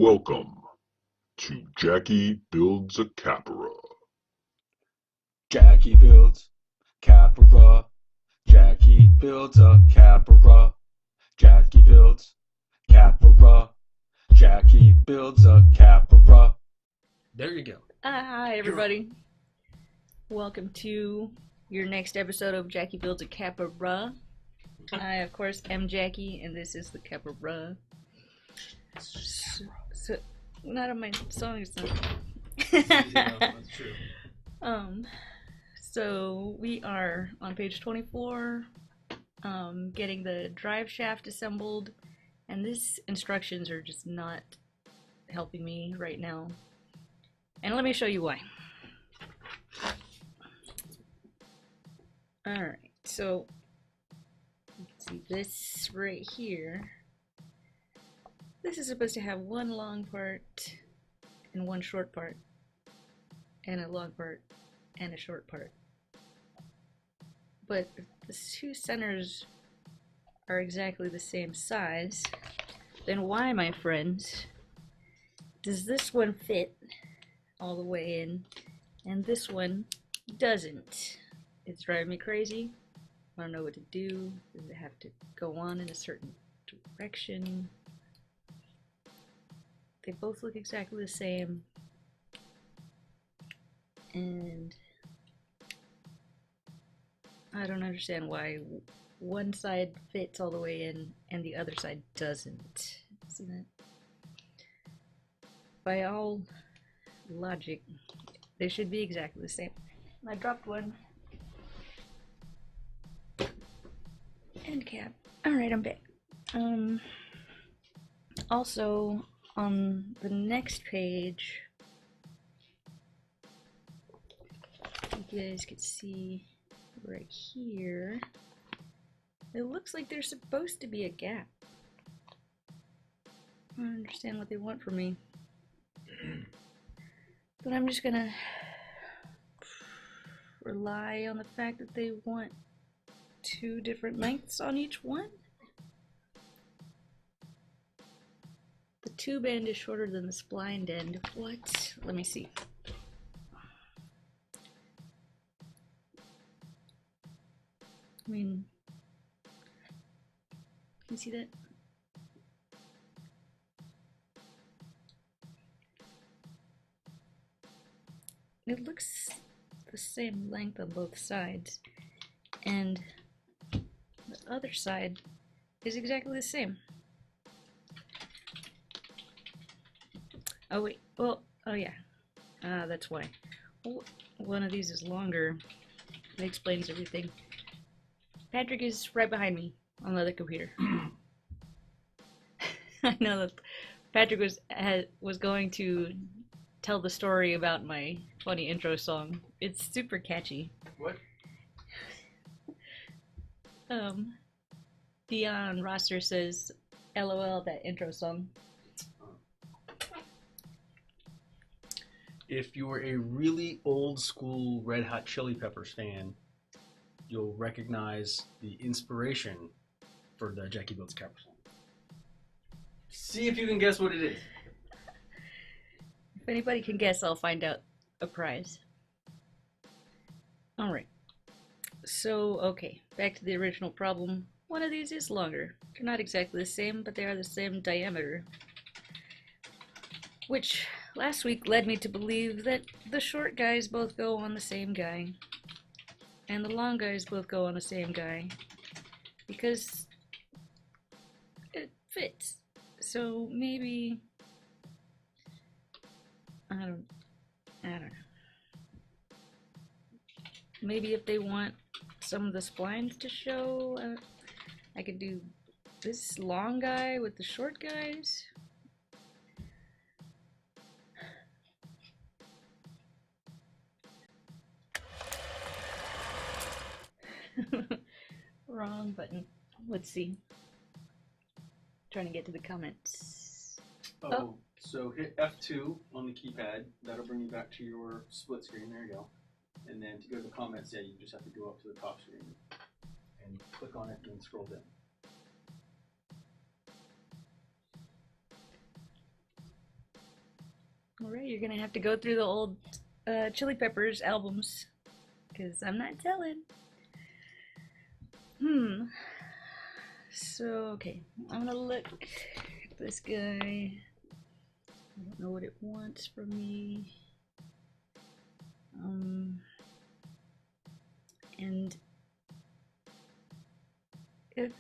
Welcome to Jackie Builds a CAPRA. Jackie builds CAPRA. Jackie builds a CAPRA. Jackie builds CAPRA. Jackie builds a CAPRA. There you go. Hi, everybody. Welcome to your next episode of Jackie Builds a CAPRA. I, of course, am Jackie, and this is the CAPRA. So, not on my song, it's not. Yeah, that's true. So we are on page 24, getting the drive shaft assembled, and these instructions are just not helping me right now. And let me show you why. Alright, so let's see this right here. This is supposed to have one long part and one short part, and a long part and a short part. But if the two centers are exactly the same size, then why, my friends, does this one fit all the way in and this one doesn't? It's driving me crazy. I don't know what to do. Does it have to go on in a certain direction? They both look exactly the same. And I don't understand why one side fits all the way in and the other side doesn't. See that? By all logic, they should be exactly the same. I dropped one. End cap. Alright, I'm back. Also, on the next page, you guys can see right here, it looks like there's supposed to be a gap. I don't understand what they want from me. But I'm just gonna rely on the fact that they want two different lengths on each one. The tube end is shorter than the splined end. What? Let me see. I mean, can you see that? It looks the same length on both sides, and the other side is exactly the same. Oh wait, well, oh yeah, that's why. Well, one of these is longer. That explains everything. Patrick is right behind me on the other computer. I know that Patrick was going to tell the story about my funny intro song. It's super catchy. What? Dion Roster says, LOL, that intro song. If you were a really old school Red Hot Chili Peppers fan, you'll recognize the inspiration for the Jackie Builds CAPRA song. See if you can guess what it is. If anybody can guess, I'll find out a prize. Alright. So, okay, back to the original problem. One of these is longer. They're not exactly the same, but they are the same diameter. Which, last week led me to believe that the short guys both go on the same guy. And the long guys both go on the same guy. Because it fits. So maybe... I don't know. Maybe if they want some of the splines to show, I could do this long guy with the short guys. Wrong button. Let's see. Trying to get to the comments. Oh, so hit F2 on the keypad. That'll bring you back to your split screen. There you go. And then to go to the comments, yeah, you just have to go up to the top screen and click on it and then scroll down. Alright, you're gonna have to go through the old Chili Peppers albums, because I'm not telling. So, okay, I'm gonna look at this guy. I don't know what it wants from me. And if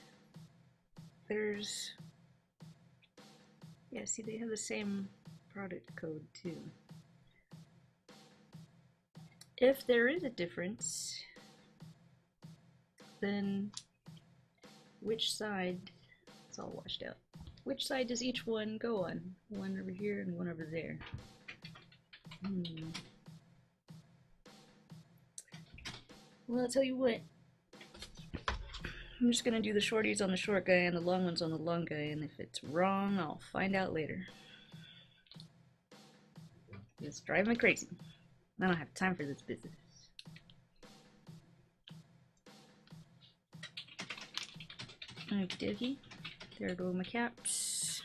there's, yeah, see, they have the same product code too. If there is a difference, then which side, it's all washed out. Which side does each one go on? One over here and one over there. Well, I'll tell you what. I'm just gonna do the shorties on the short guy and the long ones on the long guy, and if it's wrong, I'll find out later. It's driving me crazy. I don't have time for this business. Okie dokie. There go my caps.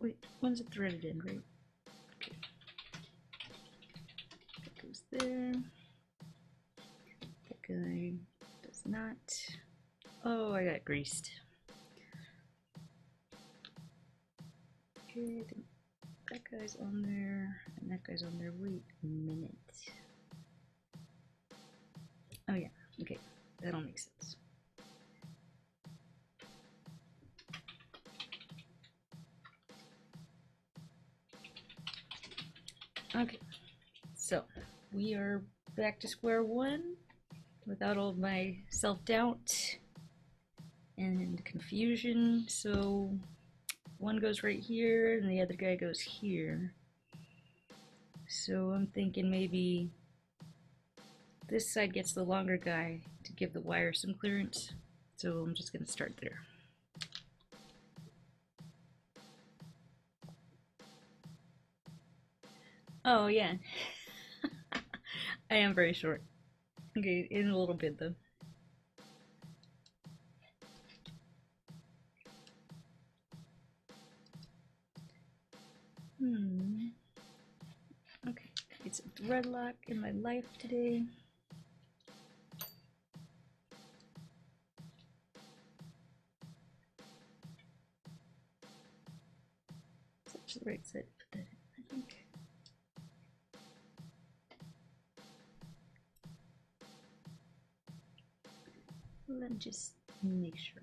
Wait, one's a threaded end, right? Okay. That goes there. That guy does not. Oh, I got greased. Okay, I think that guy's on there, and that guy's on there. Wait a minute. Oh yeah, okay, that'll make sense. Okay, so we are back to square one without all my self-doubt and confusion. So one goes right here and the other guy goes here. So I'm thinking maybe this side gets the longer guy to give the wire some clearance. So I'm just gonna start there. Oh yeah. I am very short. Okay, in a little bit though. Okay, it's a thread lock in my life today. That's the right side to put that in, I think. Let me just make sure.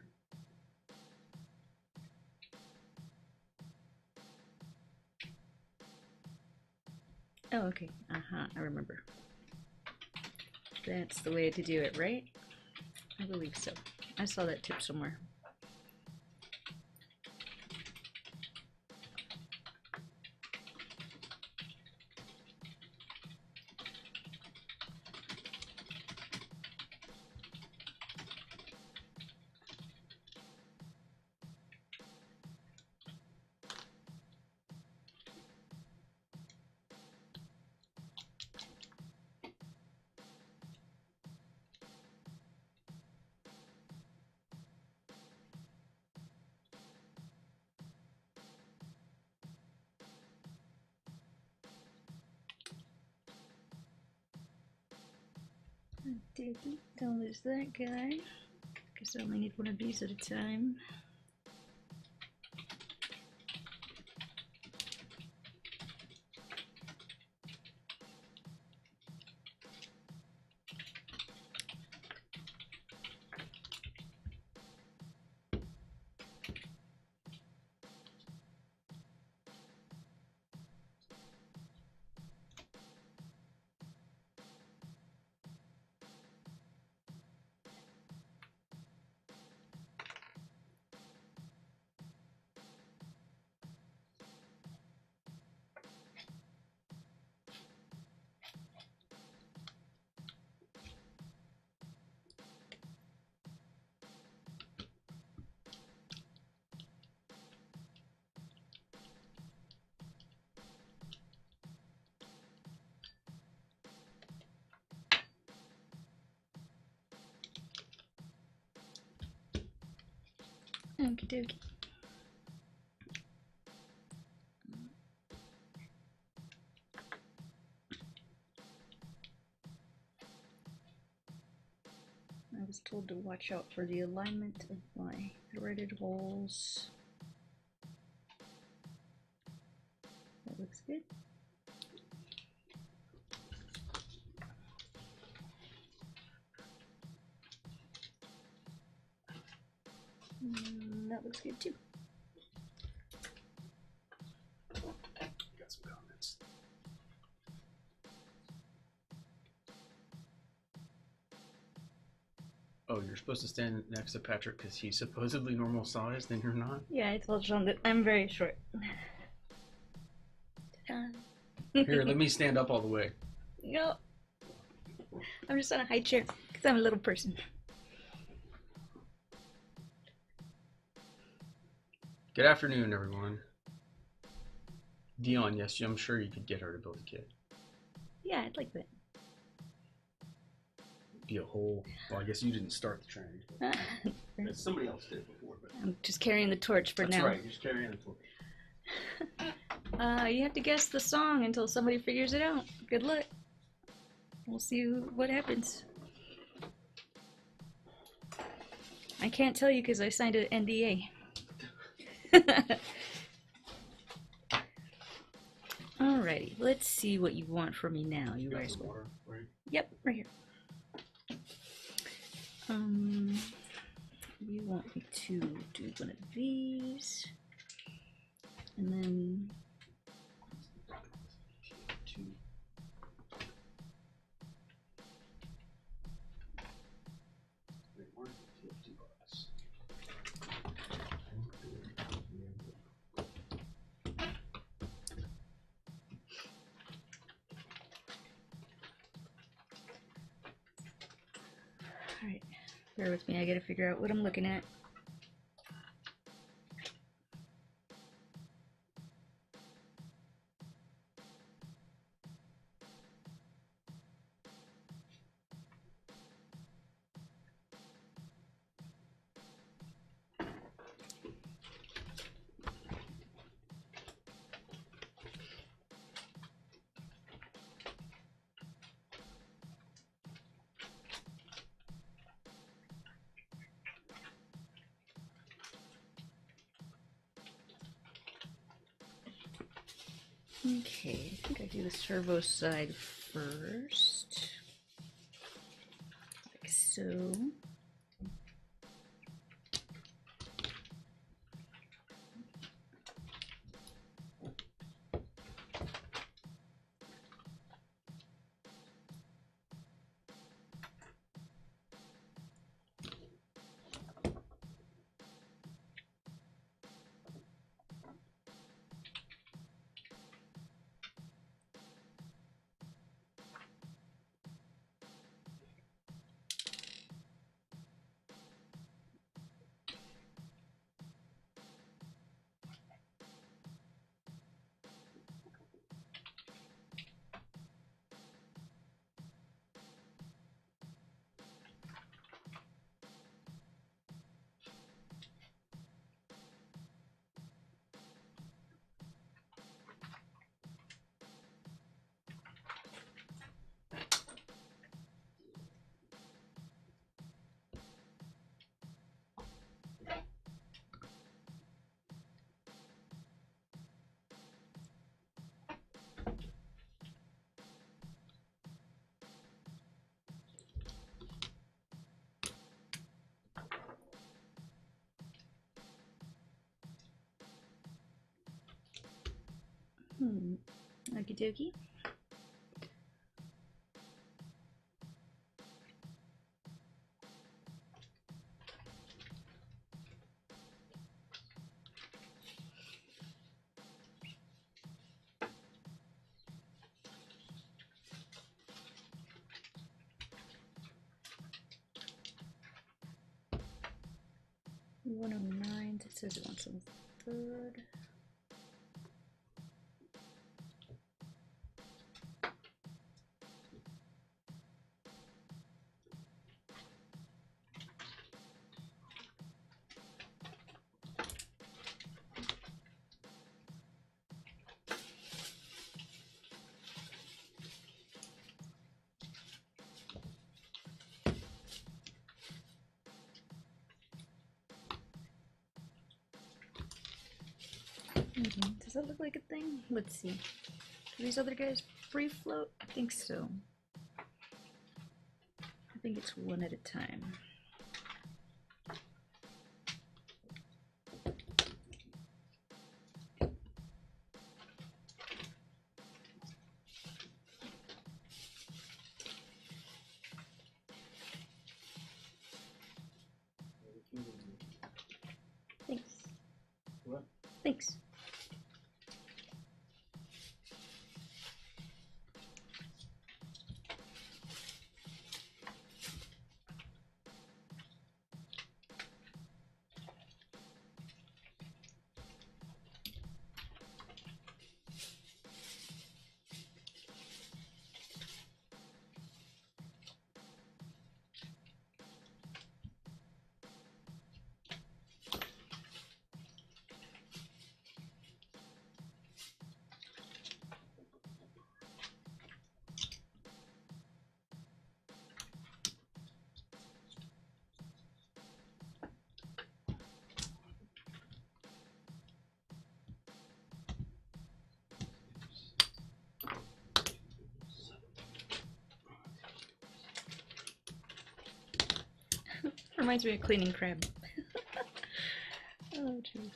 Oh, okay. I remember. That's the way to do it, right? I believe so. I saw that tip somewhere. Don't lose that guy. Guess I only need one of these at a time. Okie dokie. was told to watch out for the alignment of my threaded holes. That looks good. That looks good too. Got some comments. Oh, you're supposed to stand next to Patrick because he's supposedly normal size, then you're not? Yeah, I told Sean that I'm very short. Here, let me stand up all the way. No. I'm just on a high chair because I'm a little person. Good afternoon, everyone. Dion, yes, I'm sure you could get her to build a kit. Yeah, I'd like that. Be a whole. Well, I guess you didn't start the trend. Somebody else did before, but I'm just carrying the torch for that's now. right. You're just carrying the torch. You have to guess the song until somebody figures it out. Good luck. We'll see what happens. I can't tell you because I signed an NDA. Alrighty, let's see what you want from me now. You guys. Water, right? Yep, right here. You want me to do one of these, and then Two. Wait, where's the TFT box? Alright, bear with me, I gotta figure out what I'm looking at. Okay, I think I do the servo side first. Like so. Okie dokie. $109. It says it wants on the third. Does that look like a thing? Let's see. Do these other guys free float? I think so. I think it's one at a time. Thanks. What? Thanks. Reminds me of cleaning crab. Oh, jeez.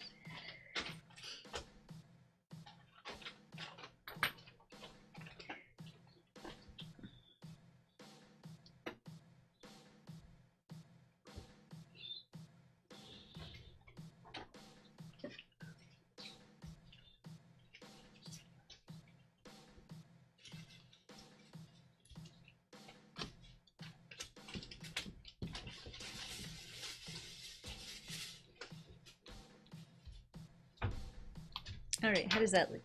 Alright, how does that look?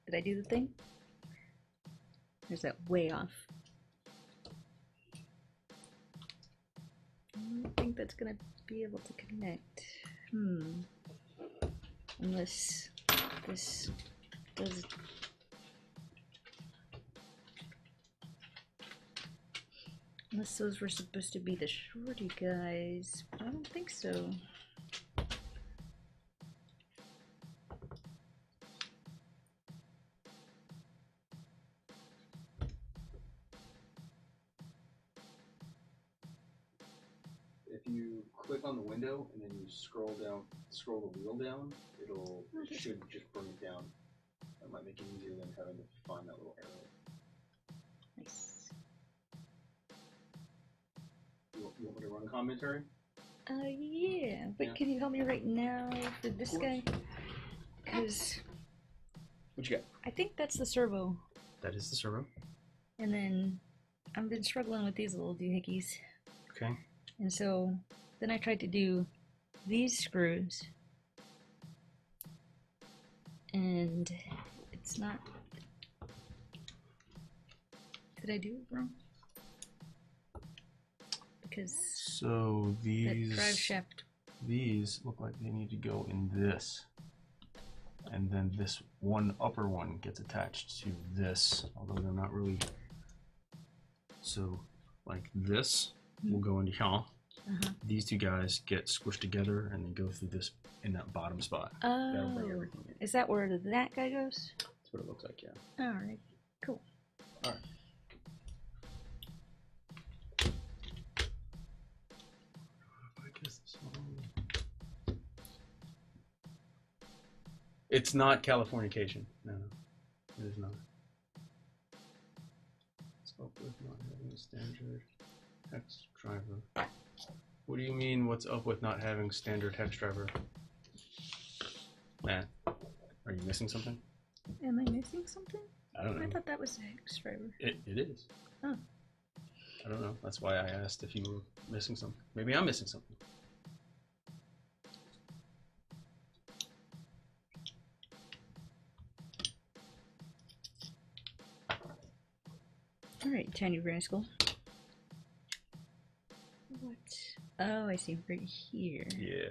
Did I do the thing? Or is that way off? I don't think that's gonna be able to connect. Unless this does. Unless those were supposed to be the shorty guys. But I don't think so. If you click on the window and then you scroll the wheel down, it should just bring it down. That might make it easier than having to find that little arrow. Nice. You want me to run commentary? Yeah. But Yeah. can you help me right now for this guy? Because What you got? I think that's the servo. That is the servo. And then I've been struggling with these little doohickeys. Okay. And so then I tried to do these screws. And it's not. Did I do it wrong? Because So that drive shaft. these look like they need to go in this. And then this one upper one gets attached to this, although they're not really. So like this will go into here. These two guys get squished together and then go through this in that bottom spot. That'll bring Oh, everything in. is that where that guy goes? That's what it looks like, yeah. Alright, cool. Alright. I guess this one. It's not Californication. No, it is not. It's up with not having a standard hex driver. What do you mean, what's up with not having standard hex driver? Matt, are you missing something? Am I missing something? I don't know. I thought that was a hex driver. It is. Oh. I don't know. That's why I asked if you were missing something. Maybe I'm missing something. Alright, tiny rascal. What? Oh, I see. Right here. Yeah.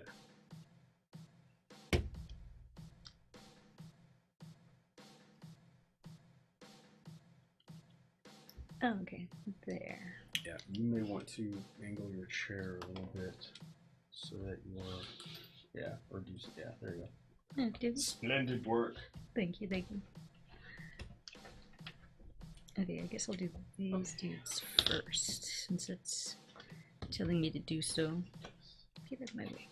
Oh, okay. There. Yeah, you may want to angle your chair a little bit so that you're, yeah, or do, yeah, there you go. Dude. Splendid work. Thank you, thank you. Okay, I guess I'll do these dudes first, since it's telling me to do so. Get out of my way.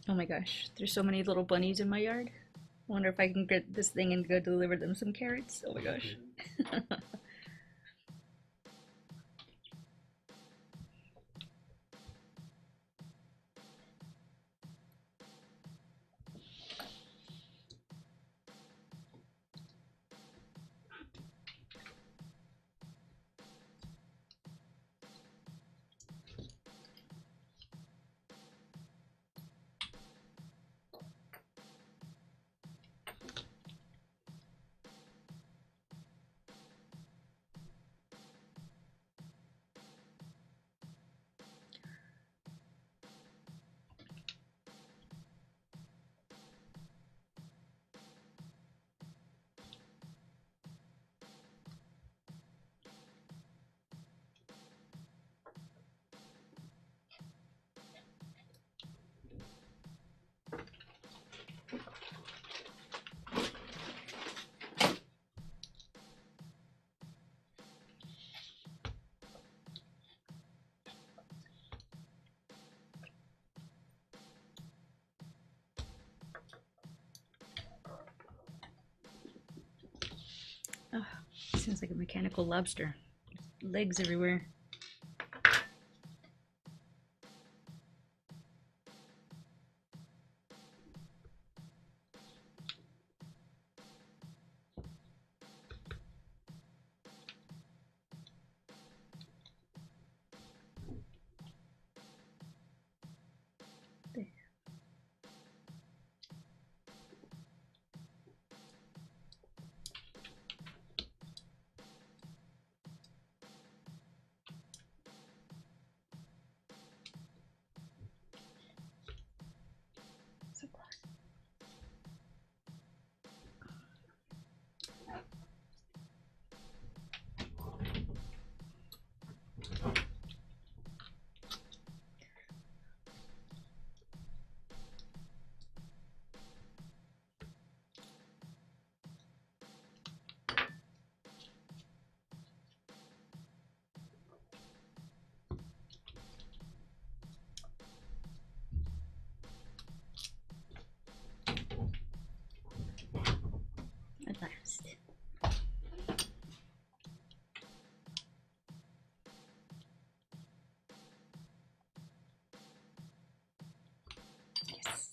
Oh my gosh, there's so many little bunnies in my yard. I wonder if I can get this thing and go deliver them some carrots. Oh my gosh. Oh, sounds like a mechanical lobster. Legs everywhere. So close. At last. Yes.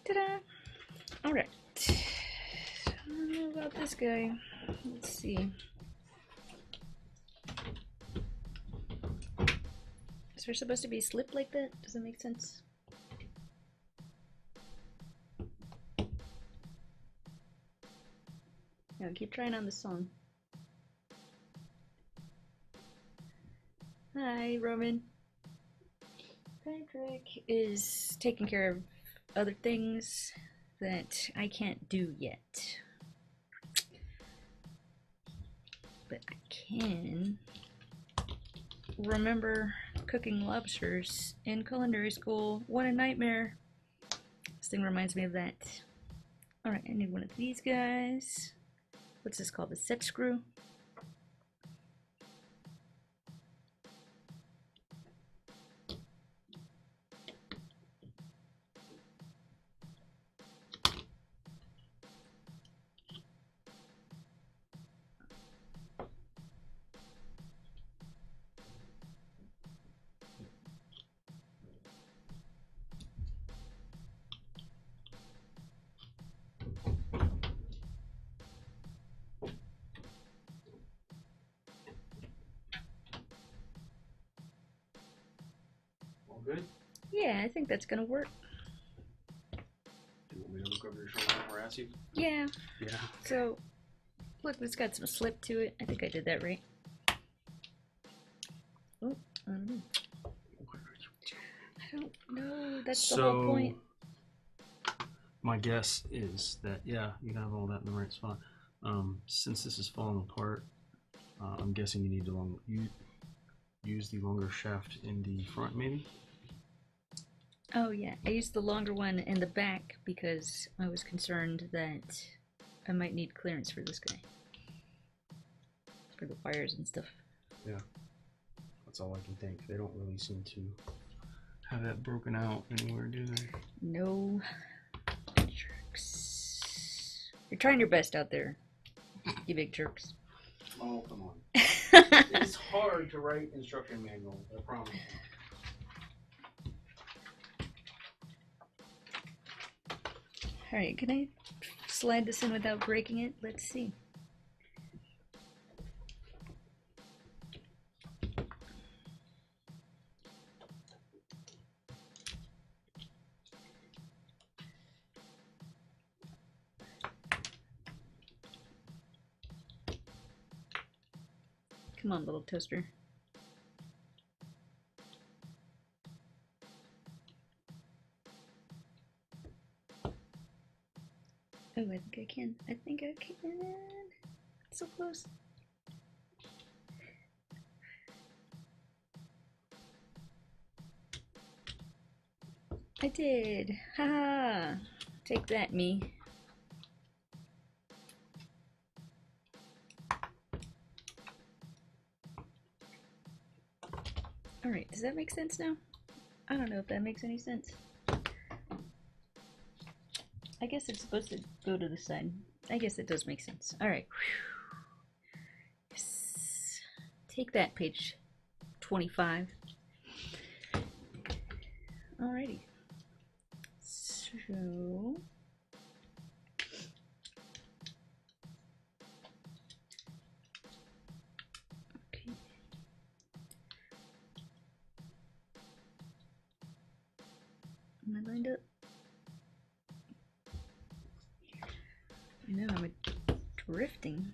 Ta-da! Alright. I don't know about this guy. Let's see. Is there supposed to be a slip like that? Does that make sense? Now keep trying on the song. Hi, Roman. Patrick is taking care of other things that I can't do yet. But I can remember cooking lobsters in culinary school. What a nightmare. This thing reminds me of that. Alright, I need one of these guys. What's this called? The set screw? All good? Yeah, I think that's gonna work. Do you want me to look over your shoulder and harass you? Yeah, Yeah. so look, it's got some slip to it. I think I did that right. Oh, I don't know. I don't know. That's the whole point. My guess is that, yeah, you have all that in the right spot. Since this is falling apart, I'm guessing you need to use the longer shaft in the front, maybe? Oh yeah, I used the longer one in the back because I was concerned that I might need clearance for this guy. For the wires and stuff. Yeah. That's all I can think. They don't really seem to have that broken out anywhere, do they? No jerks. You're trying your best out there, you big jerks. Oh, come on. It's hard to write instruction manuals, I promise. Alright, can I slide this in without breaking it? Let's see. Come on, little toaster. Oh, I think I can. I think I can. So close. I did. Haha. Take that, me. Alright, does that make sense now? I don't know if that makes any sense. I guess it's supposed to go to the side. I guess it does make sense. Alright. Yes. Take that, page 25. Alrighty. So... Okay. Am I lined up? I know I'm drifting.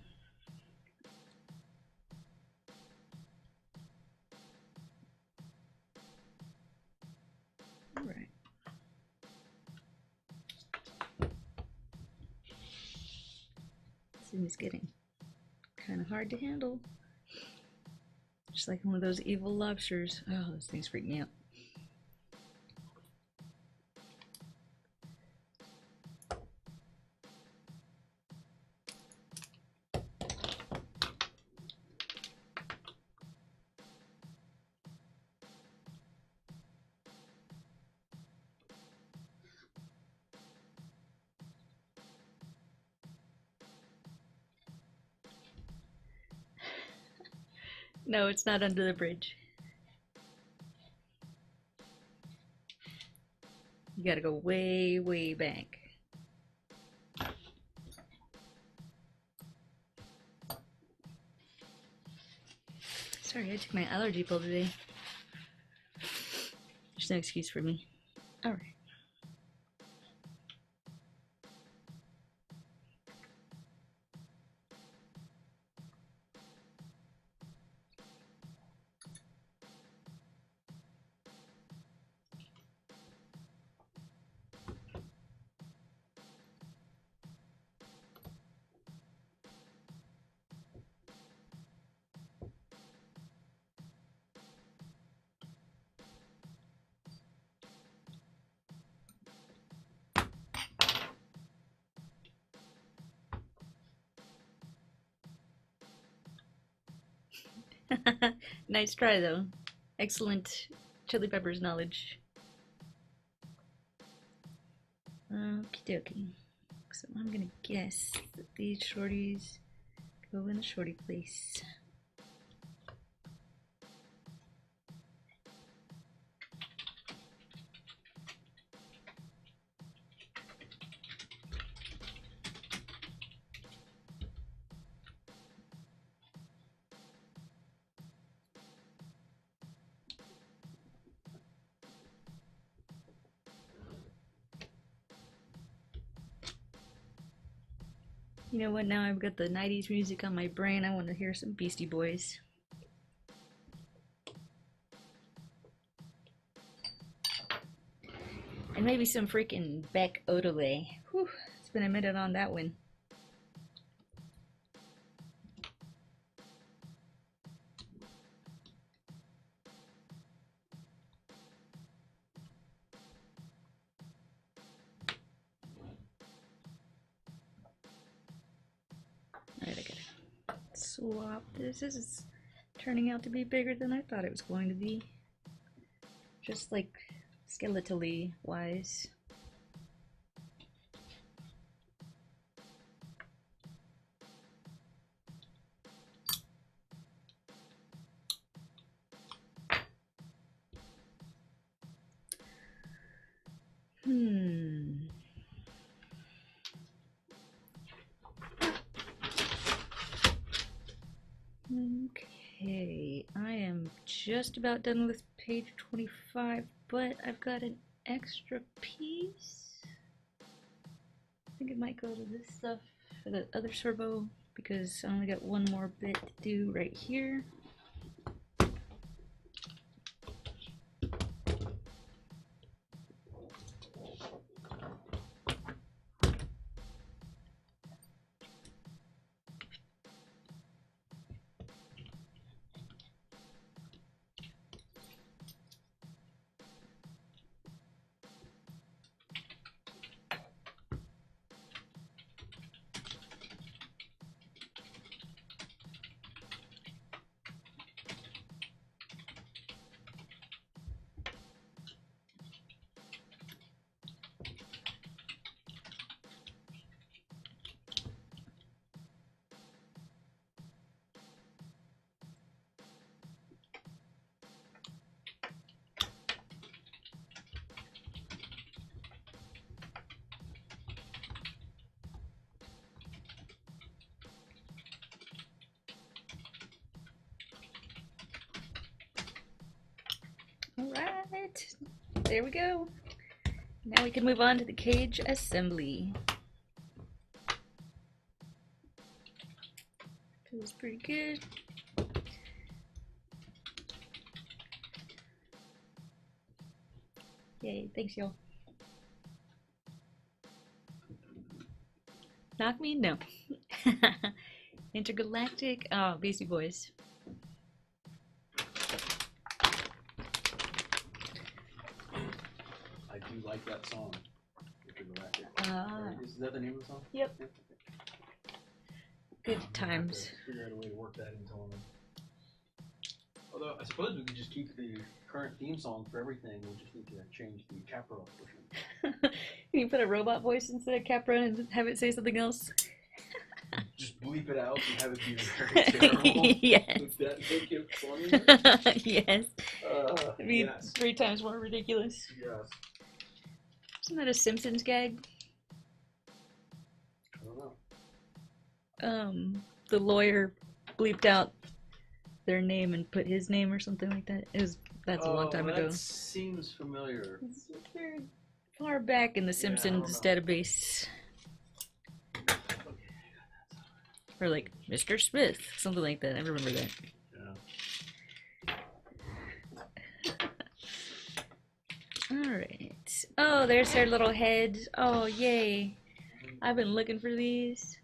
Alright. This thing's getting kind of hard to handle. Just like one of those evil lobsters. Oh, those things freak me out. No, it's not under the bridge. You gotta go way, way back. Sorry, I took my allergy pill today. There's no excuse for me. Alright. Nice try, though. Excellent chili peppers knowledge. Okie dokie. So I'm gonna guess that these shorties go in the shorty place. You know what? Now I've got the 90s music on my brain. I want to hear some Beastie Boys. And maybe some freaking Beck Odelay. Whew, it's been a minute on that one. Alright, I gotta swap this. This is turning out to be bigger than I thought it was going to be. Just like skeletally wise. Okay, I am just about done with page 25, but I've got an extra piece. I think it might go to this stuff for the other servo because I only got one more bit to do right here. Alright, there we go. Now we can move on to the cage assembly. Feels pretty good. Yay, thanks y'all. Knock me? No. Intergalactic? Oh, Beastie Boys. I do like that song. Is that the name of the song? Yep. Yeah. Good I'll times. have to figure out a way to work that into one. Although I suppose we could just keep the current theme song for everything. We'll just need to change the CAPRA portion. Can you put a robot voice instead of Capra and have it say something else? Just bleep it out and have it be very terrible. Yes. Would that make it funny? Yes. It'd be Yes. 3 times more ridiculous. Yes. Isn't that a Simpsons gag? I don't know. The lawyer bleeped out their name and put his name or something like that. That's a long time ago. That seems familiar. It's very far back in the Simpsons database. Or like Mr. Smith, something like that. I remember that. Yeah. Alright. Oh, there's their little heads. Oh, yay. I've been looking for these.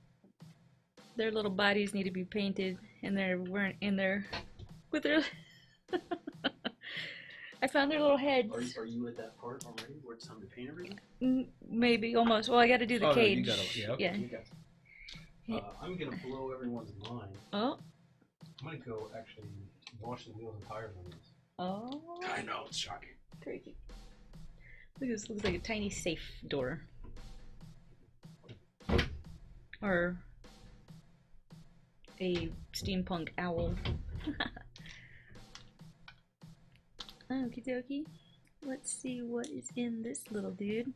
Their little bodies need to be painted, and they weren't in there with their... I found their little heads. Are you at that part already where it's time to paint everything? Maybe, almost. Well, I gotta do the cage. No, you gotta, yeah. You got I'm gonna blow everyone's mind. Oh. I'm gonna go actually Wash the wheels and tires on this. Oh, I know, it's shocking. crazy. Look, this looks like a tiny safe door. Or a steampunk owl. Okie dokie. Let's see what is in this little dude.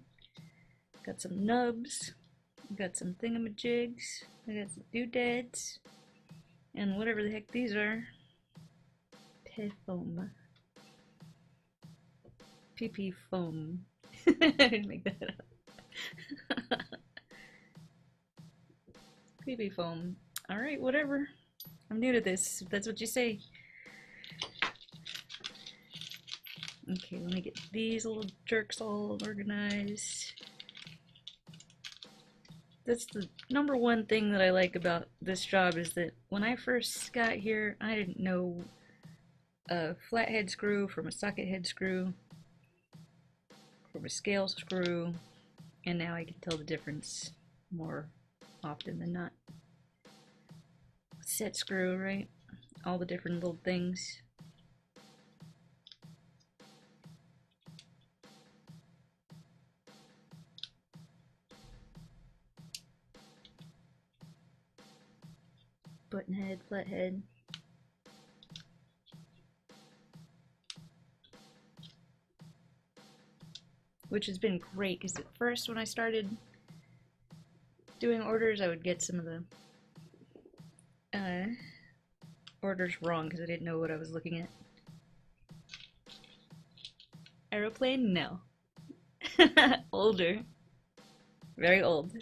Got some nubs. Got some thingamajigs. I got some doodads. And whatever the heck these are. Foam. PP foam. I didn't make that up. PP foam. Alright, whatever. I'm new to this, if that's what you say. Okay, let me get these little jerks all organized. That's the number one thing that I like about this job is that when I first got here, I didn't know a flathead screw from a socket head screw, from a scale screw, and now I can tell the difference more often than not. Set screw, right? All the different little things. Button head, flathead. Which has been great because at first when I started doing orders, I would get some of the orders wrong because I didn't know what I was looking at. Aeroplane? No. Older. Very old.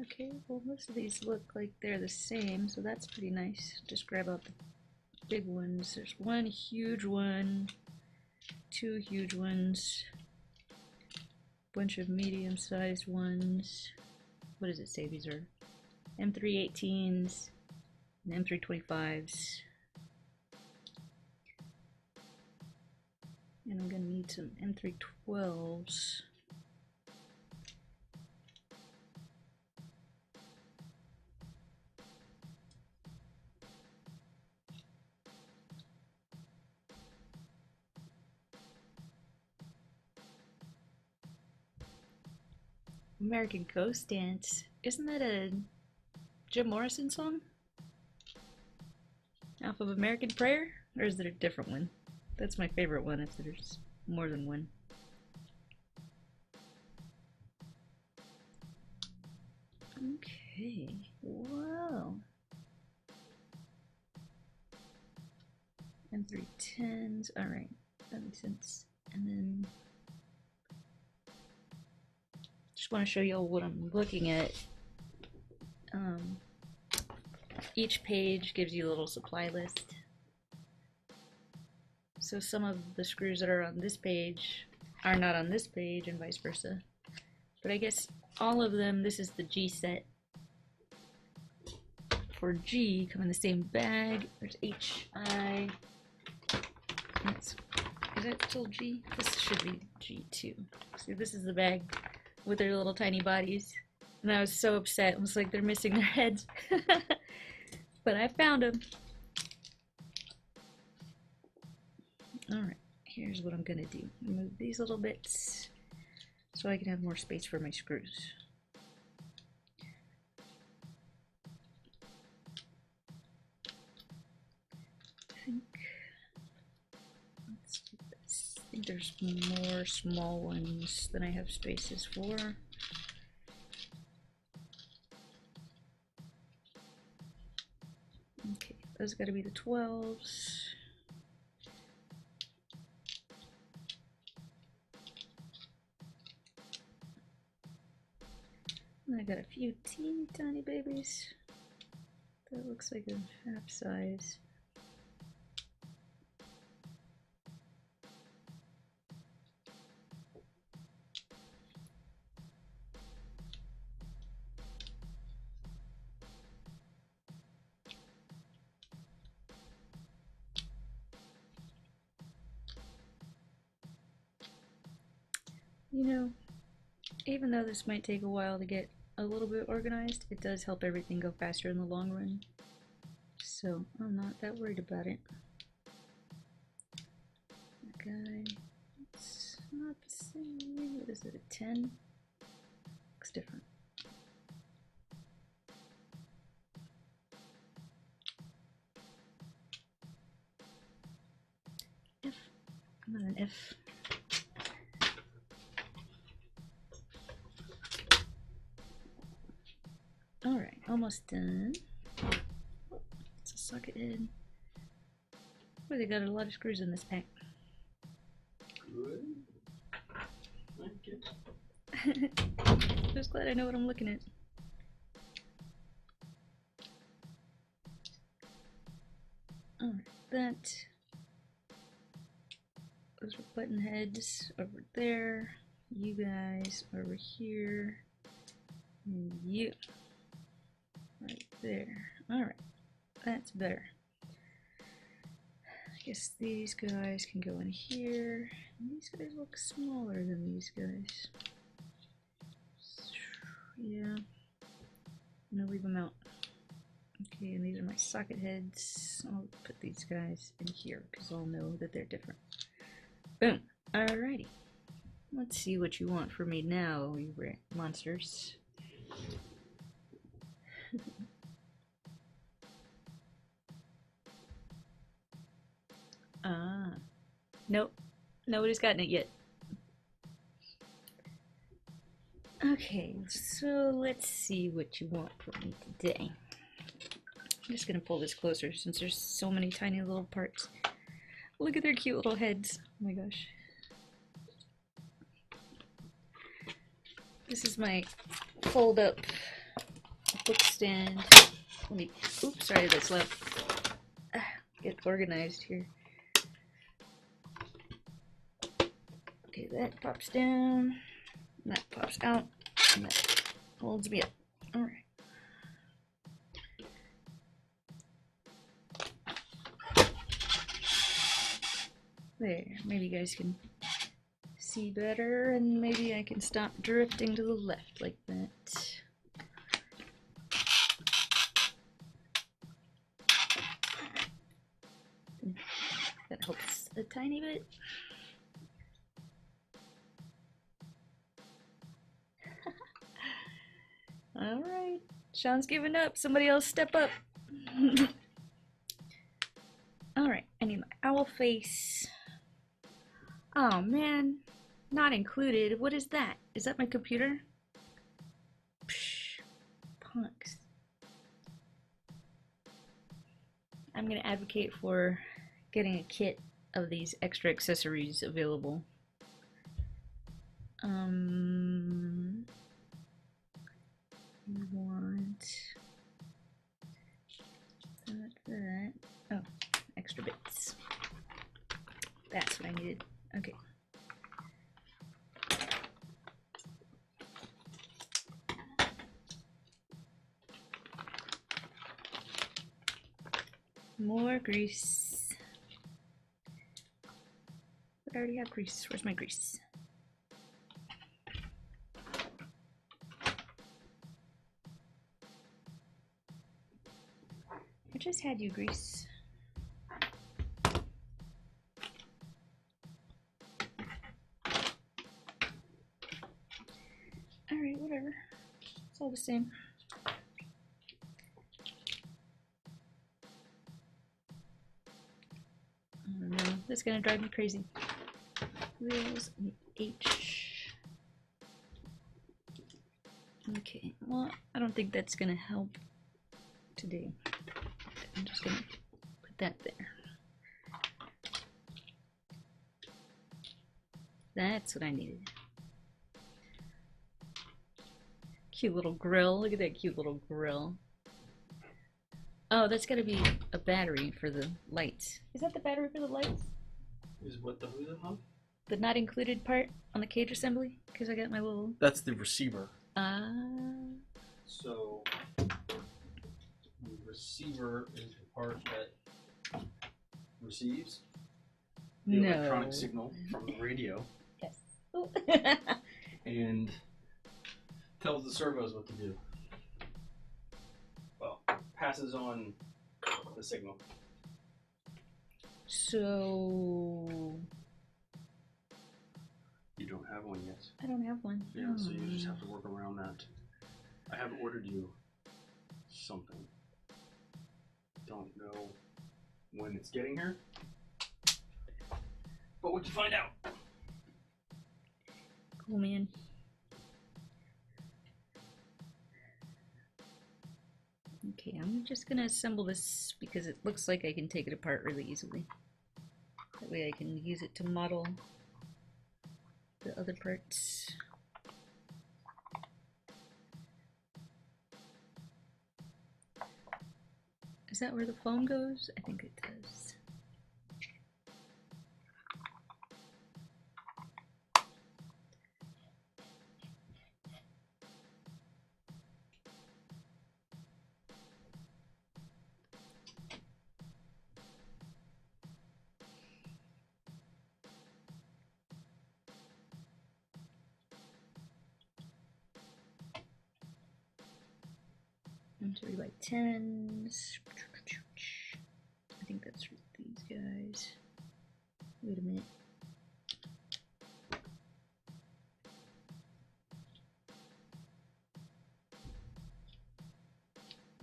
Okay, well most of these look like they're the same, so that's pretty nice. Just grab out the big ones. There's one huge one, two huge ones, bunch of medium-sized ones. What does it say these are? M318s and M325s. And I'm gonna need some M312s. American Ghost Dance. Isn't that a Jim Morrison song? Off of American Prayer? Or is it a different one? That's my favorite one if there's more than one. Okay. Whoa. M310s. Alright. That makes sense. And then just want to show you all what I'm looking at. Each page gives you a little supply list. So some of the screws that are on this page are not on this page and vice versa. But I guess all of them, this is the G set. For G, come in the same bag. There's H, I. Is that still G? This should be G2. See, this is the bag with their little tiny bodies. And I was so upset. It was like they're missing their heads. But I found them. Alright, here's what I'm gonna do. Move these little bits so I can have more space for my screws. Let's do this. I think there's more small ones than I have spaces for. Okay, those gotta be the 12s. I got a few teeny tiny babies. That looks like a half size. You know, even though this might take a while to get a little bit organized, it does help everything go faster in the long run. So I'm not that worried about it. Okay, it's not the same. What is it, a 10? Looks different. F. I'm on an F. Alright, almost done. It's a socket head. Boy, they got a lot of screws in this pack. Good. Okay. Just glad I know what I'm looking at. Alright, that. Those are button heads over there. You guys over here. And you. Right there. Alright, that's better. I guess these guys can go in here. And these guys look smaller than these guys. Yeah. I'm gonna leave them out. Okay, and these are my socket heads. I'll put these guys in here because I'll know that they're different. Boom. Alrighty. Let's see what you want from me now, you monsters. Ah. Nope. Nobody's gotten it yet. Okay, so let's see what you want from me today. I'm just gonna pull this closer since there's so many tiny little parts. Look at their cute little heads. Oh my gosh. This is my fold up book stand. Let me, oops, sorry, that's loud. Get organized here. Okay, that pops down, that pops out, and that holds me up. Alright. There, maybe you guys can see better, and maybe I can stop drifting to the left like that. That helps a tiny bit. Alright, Sean's giving up. Somebody else step up. Alright, I need my owl face. Oh man, not included. What is that? Is that my computer? Psh, punks. I'm gonna advocate for getting a kit of these extra accessories available. We want that. Oh, extra bits. That's what I needed. Okay. More grease. But I already have grease. Where's my grease? I just had you grease. Alright, whatever. It's all the same. Oh no, this is gonna drive me crazy. Wheels and H. Okay, well, I don't think that's gonna help today. I'm just gonna put that there. That's what I needed. Cute little grill. Look at that cute little grill. Oh, that's gotta be a battery for the lights. Is that the battery for the lights? Is what the who's it, huh? The not included part on the cage assembly? Because I got my little... That's the receiver. So the receiver is the part that receives the electronic signal from the radio. Yes. And tells the servos what to do. Well, passes on the signal. So... You don't have one yet. I don't have one. Yeah, so you just have to work around that. I have ordered you something. Don't know when it's getting here. But we can find out. Cool, man. Okay, I'm just gonna assemble this because it looks like I can take it apart really easily. That way I can use it to model the other parts. Is that where the foam goes? I think it does. And 3 by 10s. I think that's for these guys. Wait a minute.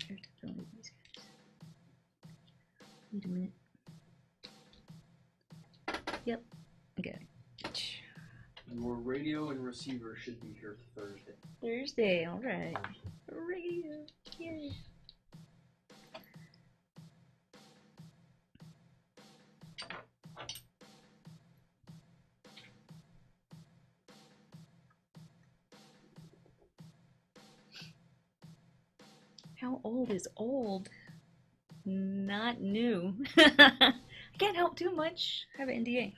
There's definitely these guys. Wait a minute. Yep, I got it. Your radio and receiver should be here Thursday. Thursday, alright. Radio, yay. How old is old? Not new. I can't help too much. I have an NDA.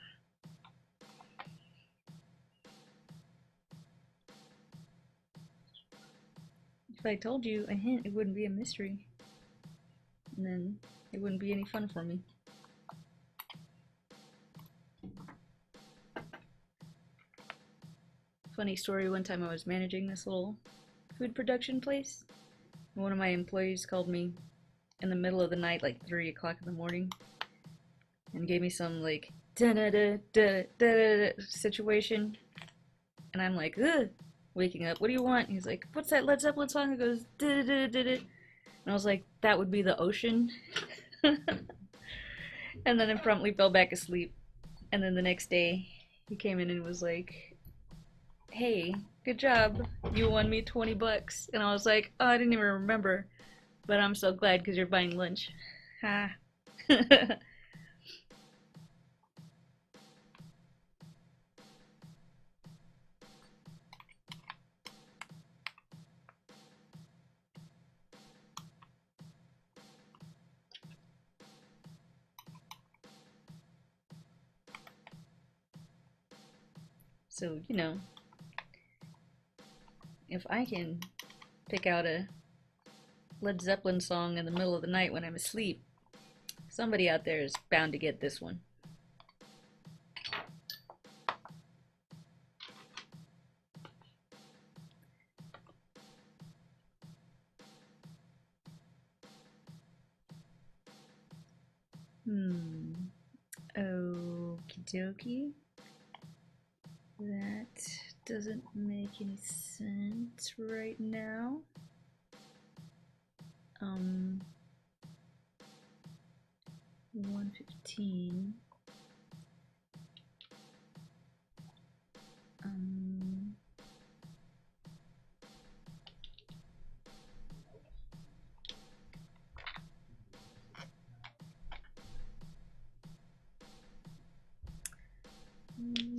If I told you a hint, it wouldn't be a mystery. And then it wouldn't be any fun for me. Funny story, one time I was managing this little food production place. And one of my employees called me in the middle of the night, like 3 o'clock in the morning, and gave me some like da-da-da-da-da-da situation. And I'm like, ugh, waking up. What do you want? He's like, what's that Led Zeppelin song? It goes da-da-da-da-da. And I was like, that would be the ocean. And then I promptly fell back asleep. And then the next day, he came in and was like, hey, good job. You won me $20. And I was like, oh, I didn't even remember. But I'm so glad because you're buying lunch. Ha. So, you know, if I can pick out a Led Zeppelin song in the middle of the night when I'm asleep, somebody out there is bound to get this one. Okie dokie. That doesn't make any sense right now. 115.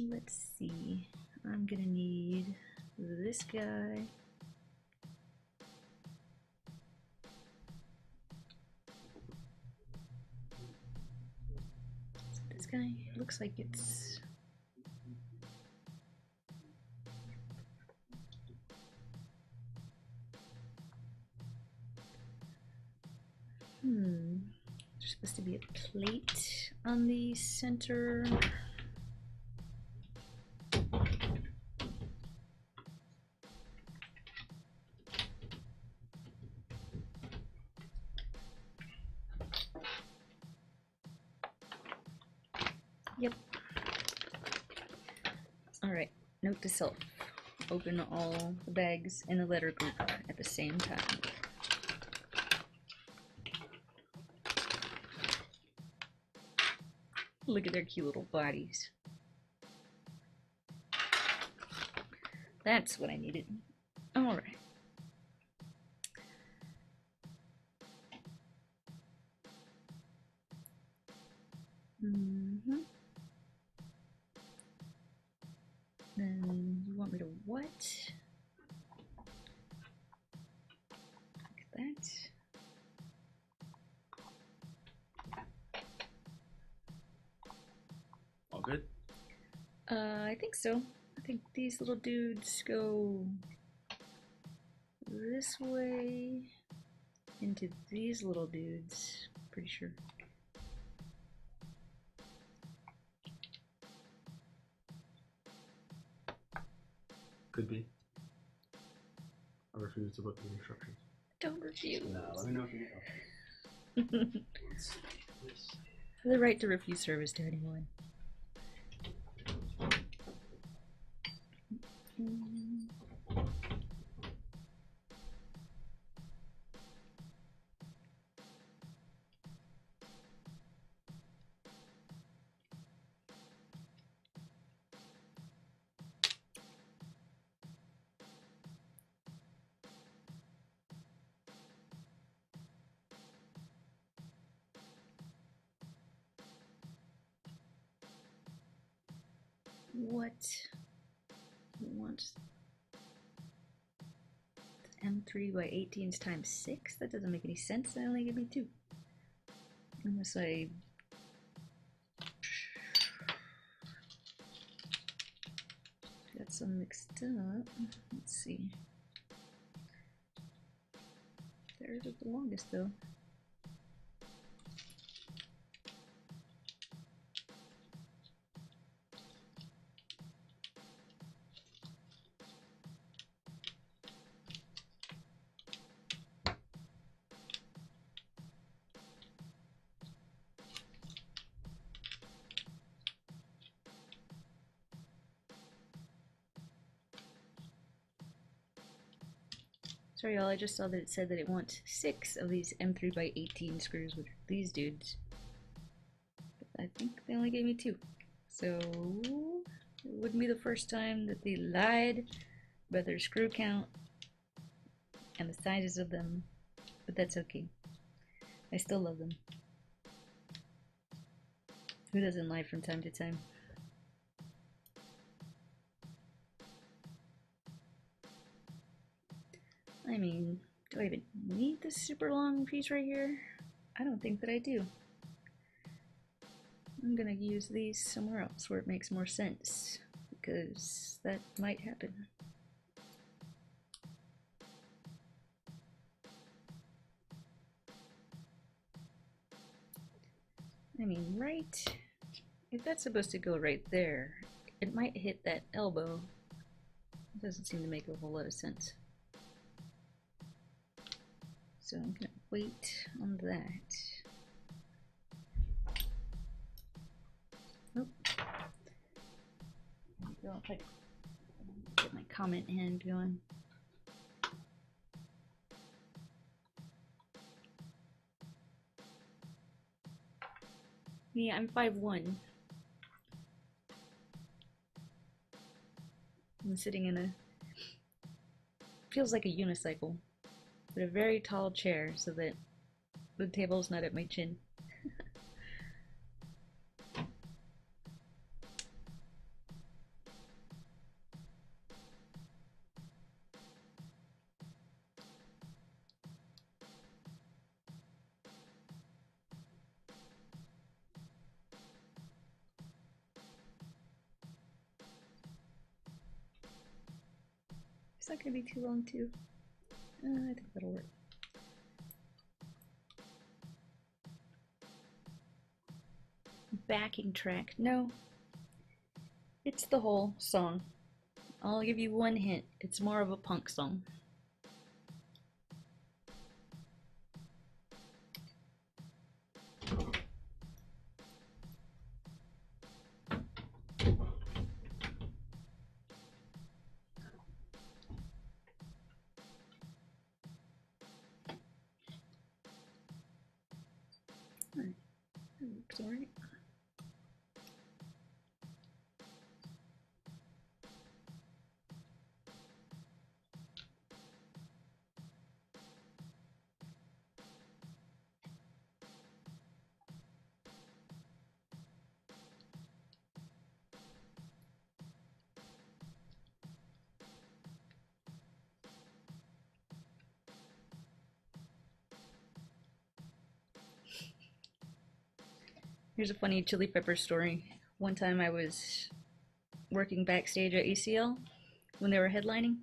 Let's see. I'm gonna need this guy guy? Looks like it's... There's supposed to be a plate on the center. Yep. Alright, note to self. Open all the bags in the letter group at the same time. Look at their cute little bodies. That's what I needed. Alright. Then you want me to what? Like that. All good? I think so. I think these little dudes go this way into these little dudes. Pretty sure. Could be. I refuse to look at the instructions. Don't refuse. No, let me know if you need help. The right to refuse service to anyone. What? Want M3 by 18s times 6? That doesn't make any sense. They only give me 2. Unless I... got some mixed up. Let's see. Theirs is the longest though. Sorry y'all, I just saw that it said that it wants 6 of these M3 by 18 screws with these dudes. But I think they only gave me 2. So it wouldn't be the first time that they lied about their screw count and the sizes of them, but that's okay. I still love them. Who doesn't lie from time to time? I mean, do I even need this super long piece right here? I don't think that I do. I'm gonna use these somewhere else where it makes more sense, because that might happen. I mean, right? If that's supposed to go right there, it might hit that elbow. It doesn't seem to make a whole lot of sense. So I'm gonna wait on that. Oh. There we go. I'll try to get my comment hand going. Yeah, I'm 5'1". I'm sitting in a... feels like a unicycle. But a very tall chair so that the table's not at my chin. It's not gonna be too long too. I think that'll work. Backing track. No. It's the whole song. I'll give you one hint. It's more of a punk song. Alright. That looks alright. Here's a funny chili pepper story. One time I was working backstage at Axial when they were headlining,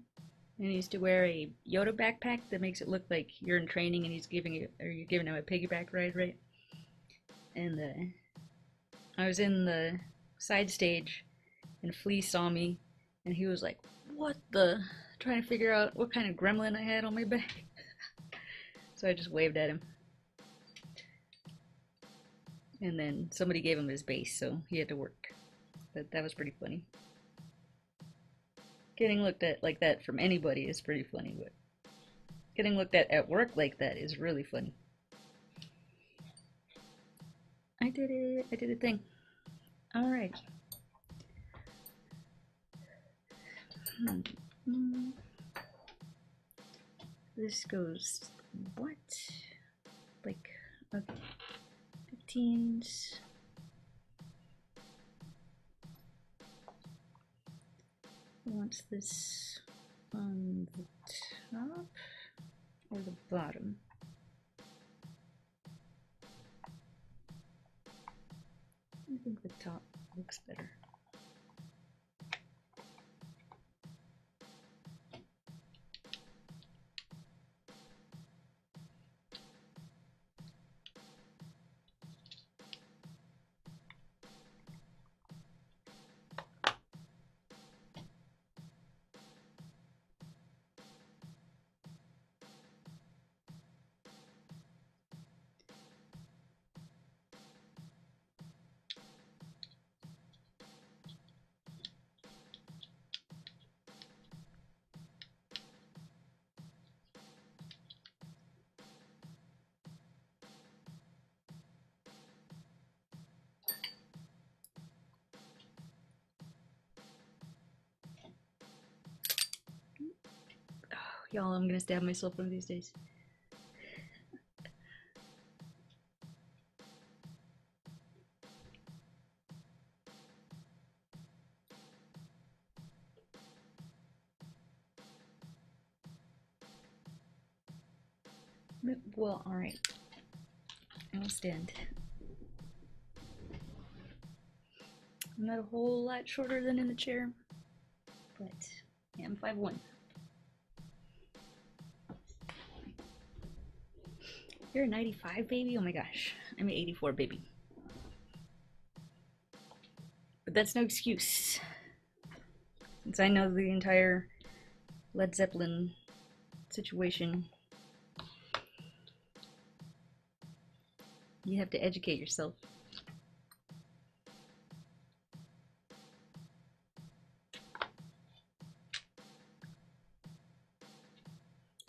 and he used to wear a Yoda backpack that makes it look like you're in training and he's giving you, or you're giving him a piggyback ride, right? And I was in the side stage, and Flea saw me, and he was like, "What the?" Trying to figure out what kind of gremlin I had on my back. So I just waved at him. And then somebody gave him his base, so he had to work. But that was pretty funny. Getting looked at like that from anybody is pretty funny, but getting looked at work like that is really funny. I did it. I did a thing. Alright. This goes... what? Like... okay. 15s. Wants this on the top or the bottom? I think the top looks better. Y'all, I'm gonna stab myself one of these days. Well, alright. I'll stand. I'm not a whole lot shorter than in the chair, but yeah, I'm 5'1". You're a 95, baby? Oh my gosh. I'm an 84, baby. But that's no excuse. Since I know the entire Led Zeppelin situation, you have to educate yourself.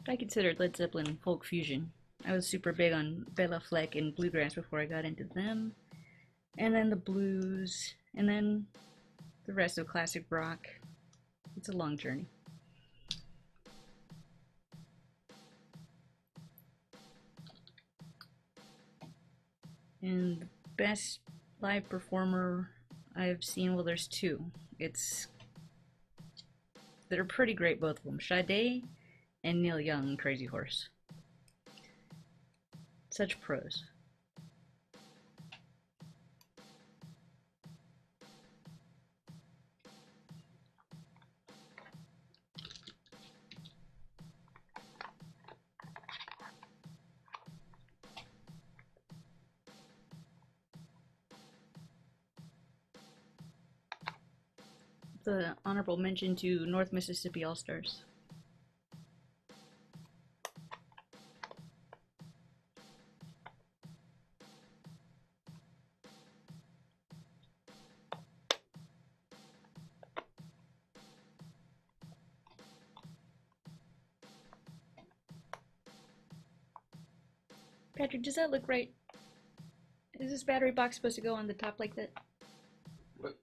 I considered Led Zeppelin folk fusion. I was super big on Bela Fleck and bluegrass before I got into them. And then the blues, and then the rest of classic rock. It's a long journey. And the best live performer I've seen, well, there's two. They're pretty great, both of them. Sade and Neil Young, Crazy Horse. Such pros. the honorable mention to North Mississippi All-Stars. Patrick, does that look right? Is this battery box supposed to go on the top like that? What?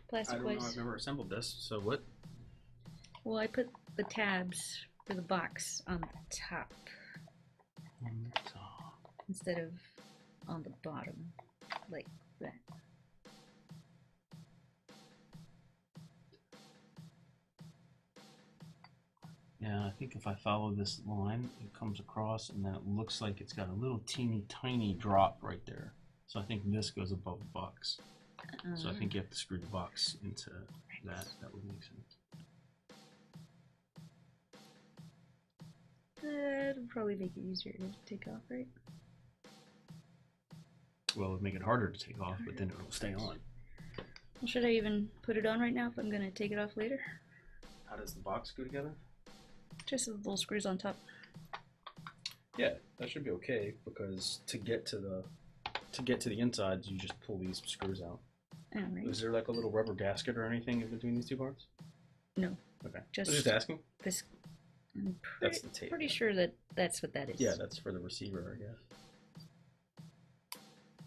Plastic I don't know. wise? I've never assembled this. So what? Well, I put the tabs for the box on the top On the top. instead of on the bottom, like that. Yeah, I think if I follow this line, it comes across and then it looks like it's got a little teeny tiny drop right there. So I think this goes above the box. So I think you have to screw the box into that. That would make sense. That'll probably make it easier to take off, right? Well, it would make it harder to take off, but then it will stay on. Well, should I even put it on right now if I'm gonna take it off later? How does the box go together? Just the little screws on top. Yeah, that should be okay because to get to the insides, you just pull these screws out. Alright. Is there like a little rubber gasket or anything in between these two parts? No. Okay. Just I was just asking. this. I'm That's the tape. pretty sure that that's what that is. Yeah, that's for the receiver, I guess.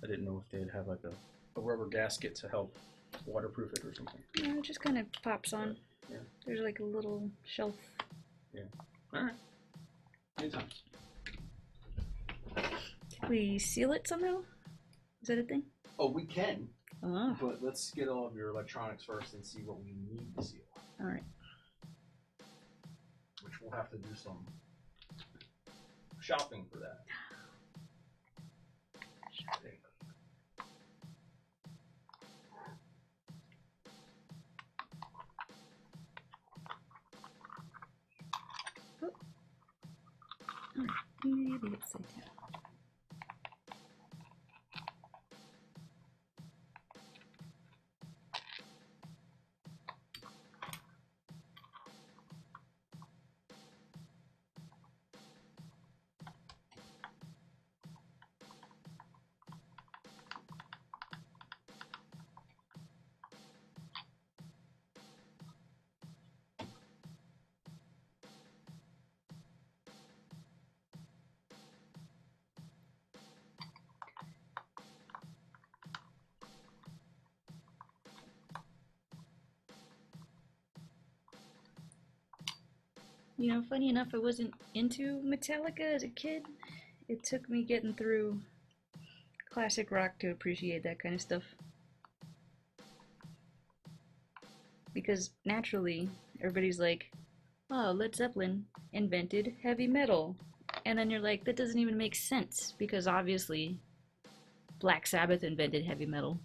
I didn't know if they'd have like a rubber gasket to help waterproof it or something. No, it just kind of pops on. Yeah. There's like a little shelf. Yeah. All right. Anytime. Can we seal it somehow? Is that a thing? Oh, we can, Oh, but let's get all of your electronics first and see what we need to seal. alright. Which we'll have to do some shopping for that. Maybe upside down. You know, funny enough, I wasn't into Metallica as a kid. It took me getting through classic rock to appreciate that kind of stuff. Because naturally, everybody's like, oh, Led Zeppelin invented heavy metal. And then you're like, that doesn't even make sense, because obviously Black Sabbath invented heavy metal.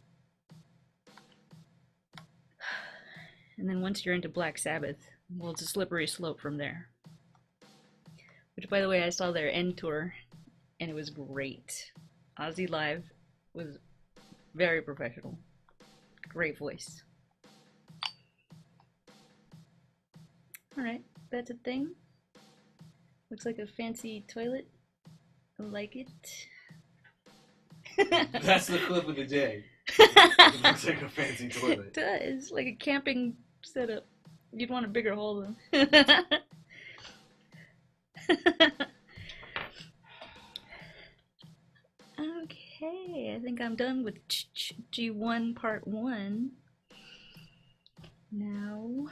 And then once you're into Black Sabbath, well, it's a slippery slope from there. Which, by the way, I saw their end tour, and it was great. Ozzy live was very professional. Great voice. Alright, that's a thing. Looks like a fancy toilet. I like it. That's the clip of the day. It looks like a fancy It toilet. does, like a camping setup. You'd want a bigger hole though. Okay, I think I'm done with G1 part 1. Now,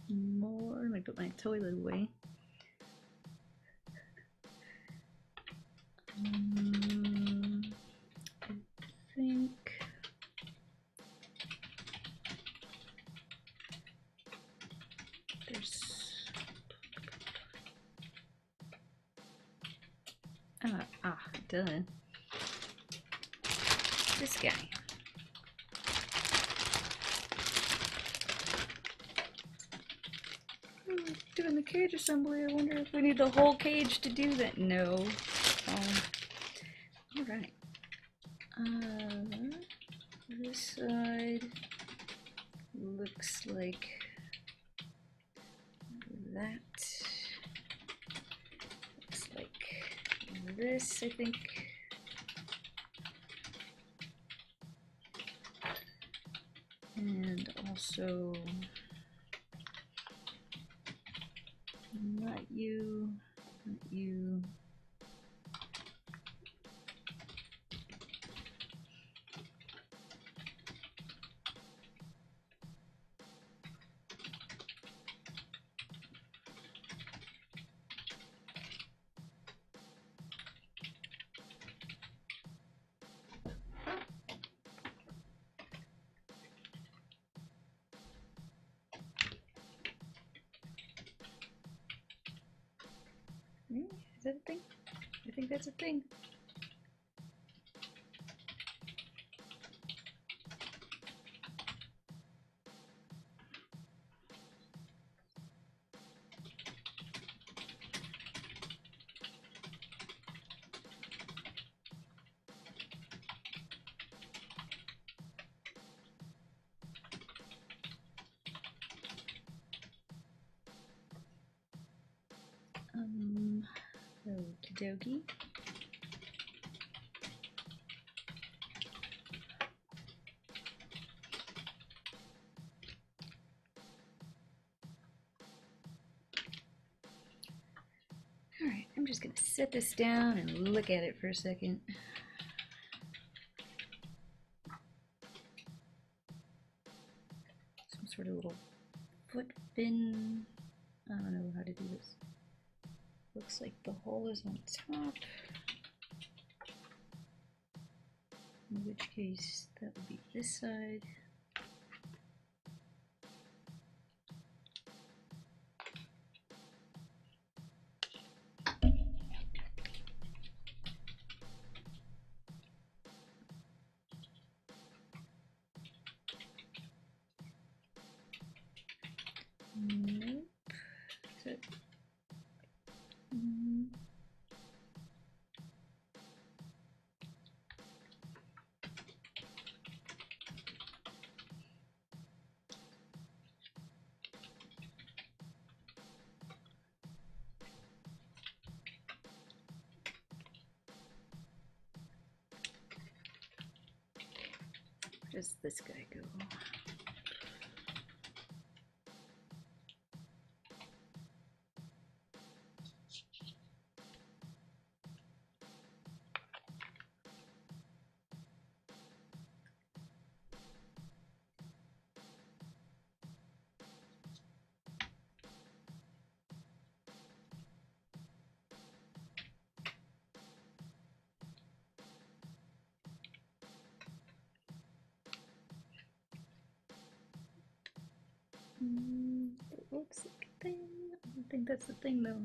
more. Let me put my toilet away. I think there's duh. This guy. Doing the cage assembly. I wonder if we need the whole cage to do that. No. All right. This side. side looks like that. Looks like this, I think. And also, not you, not you. Is that a thing? I think that's a thing. Okie dokie. Alright, I'm just gonna set this down and look at it for a second. Some sort of little foot fin. I don't know how to do this. Looks like the hole is on top. In which case, that would be this side. Nope. Is it? Where does this guy go? It looks like a thing. I don't think that's the thing though.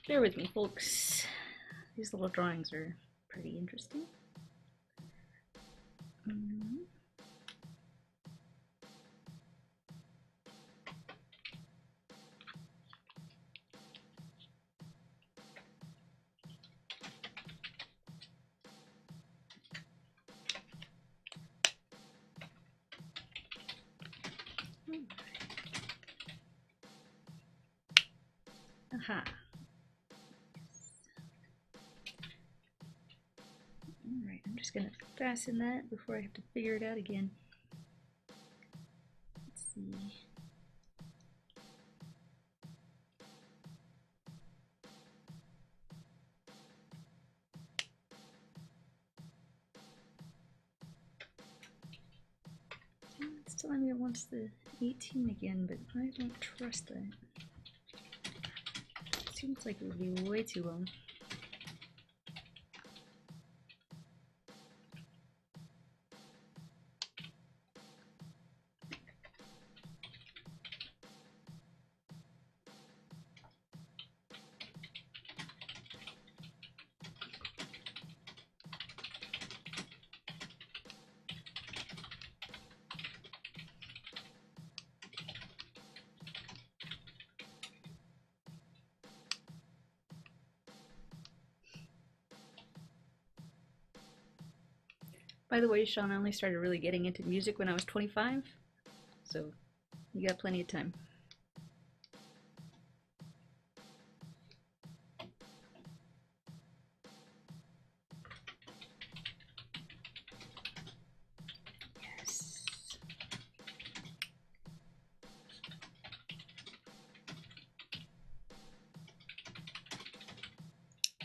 Bear with me, folks. These little drawings are pretty interesting. Aha. Alright, I'm just gonna fasten that before I have to figure it out again. Let's see. It's telling me it wants the 18 again, but I don't trust that. It seems like it would be way too long. By the way, Sean, I only started really getting into music when I was 25, so you got plenty of time. Yes.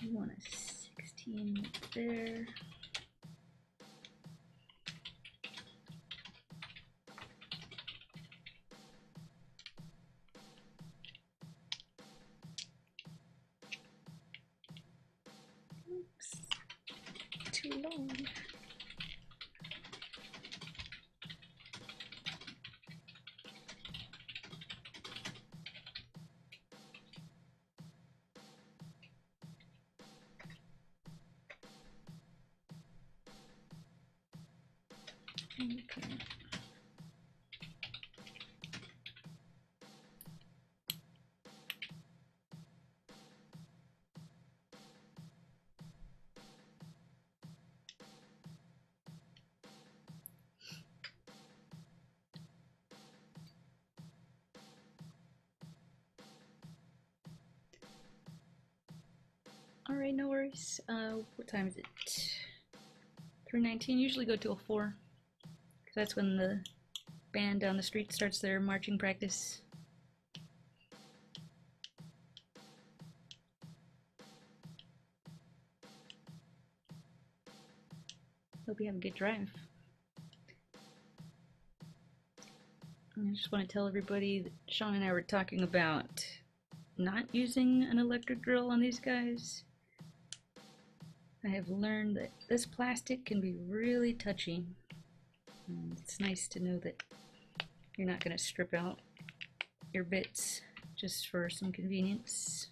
You want a 16 there. Oops. Too long. Okay. Alright, no worries. What time is it? 3:19. Usually go till 4. That's when the band down the street starts their marching practice. Hope you have a good drive. I just want to tell everybody that Sean and I were talking about not using an electric drill on these guys. I have learned that this plastic can be really touchy. And it's nice to know that you're not going to strip out your bits just for some convenience.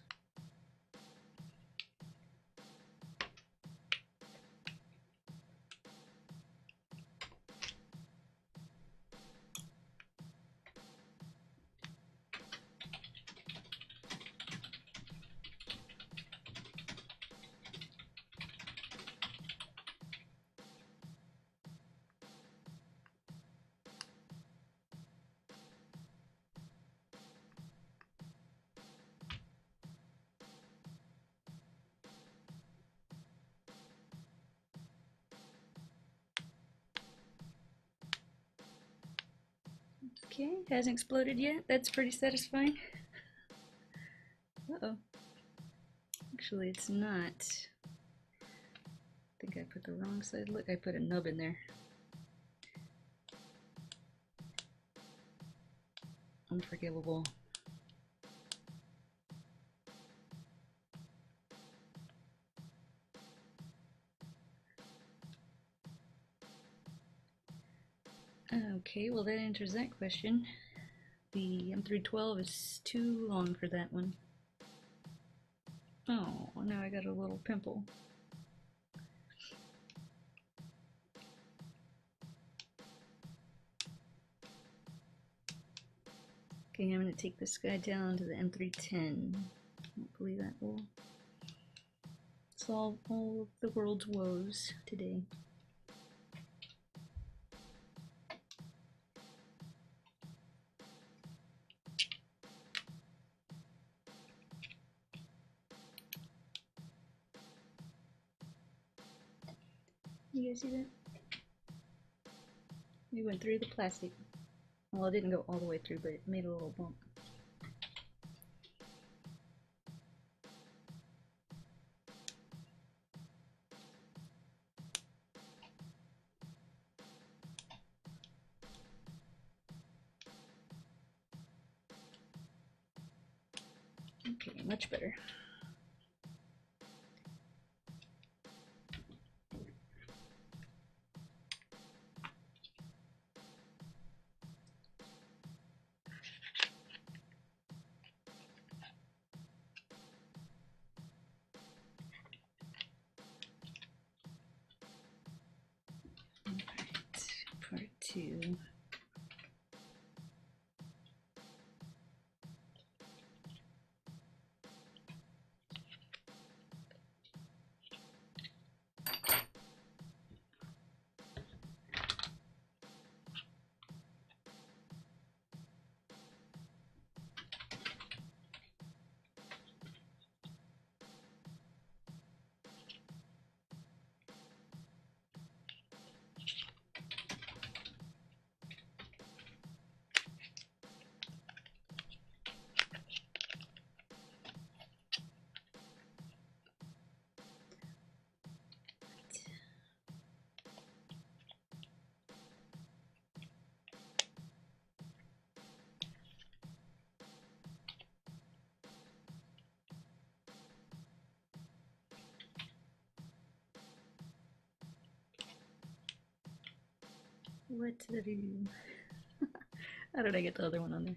Okay, hasn't exploded yet. That's pretty satisfying. Uh-oh. Actually, it's not. I think I put the wrong side. Look, I put a nub in there. Unforgivable. Okay, well that answers that question. The M312 is too long for that one. Oh, now I got a little pimple. Okay, I'm going to take this guy down to the M310. Hopefully that will solve all of the world's woes today. You guys see that? We went through the plastic. Well, it didn't go all the way through, but it made a little bump. Okay, much better. Part 2. What did I do? How did I get the other one on there?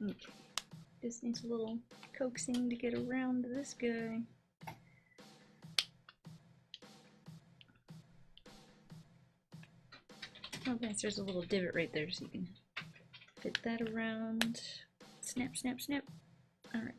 Okay. Just needs a little coaxing to get around this guy. Oh, nice. There's a little divot right there, so you can fit that around. Snap, snap, snap. Alright.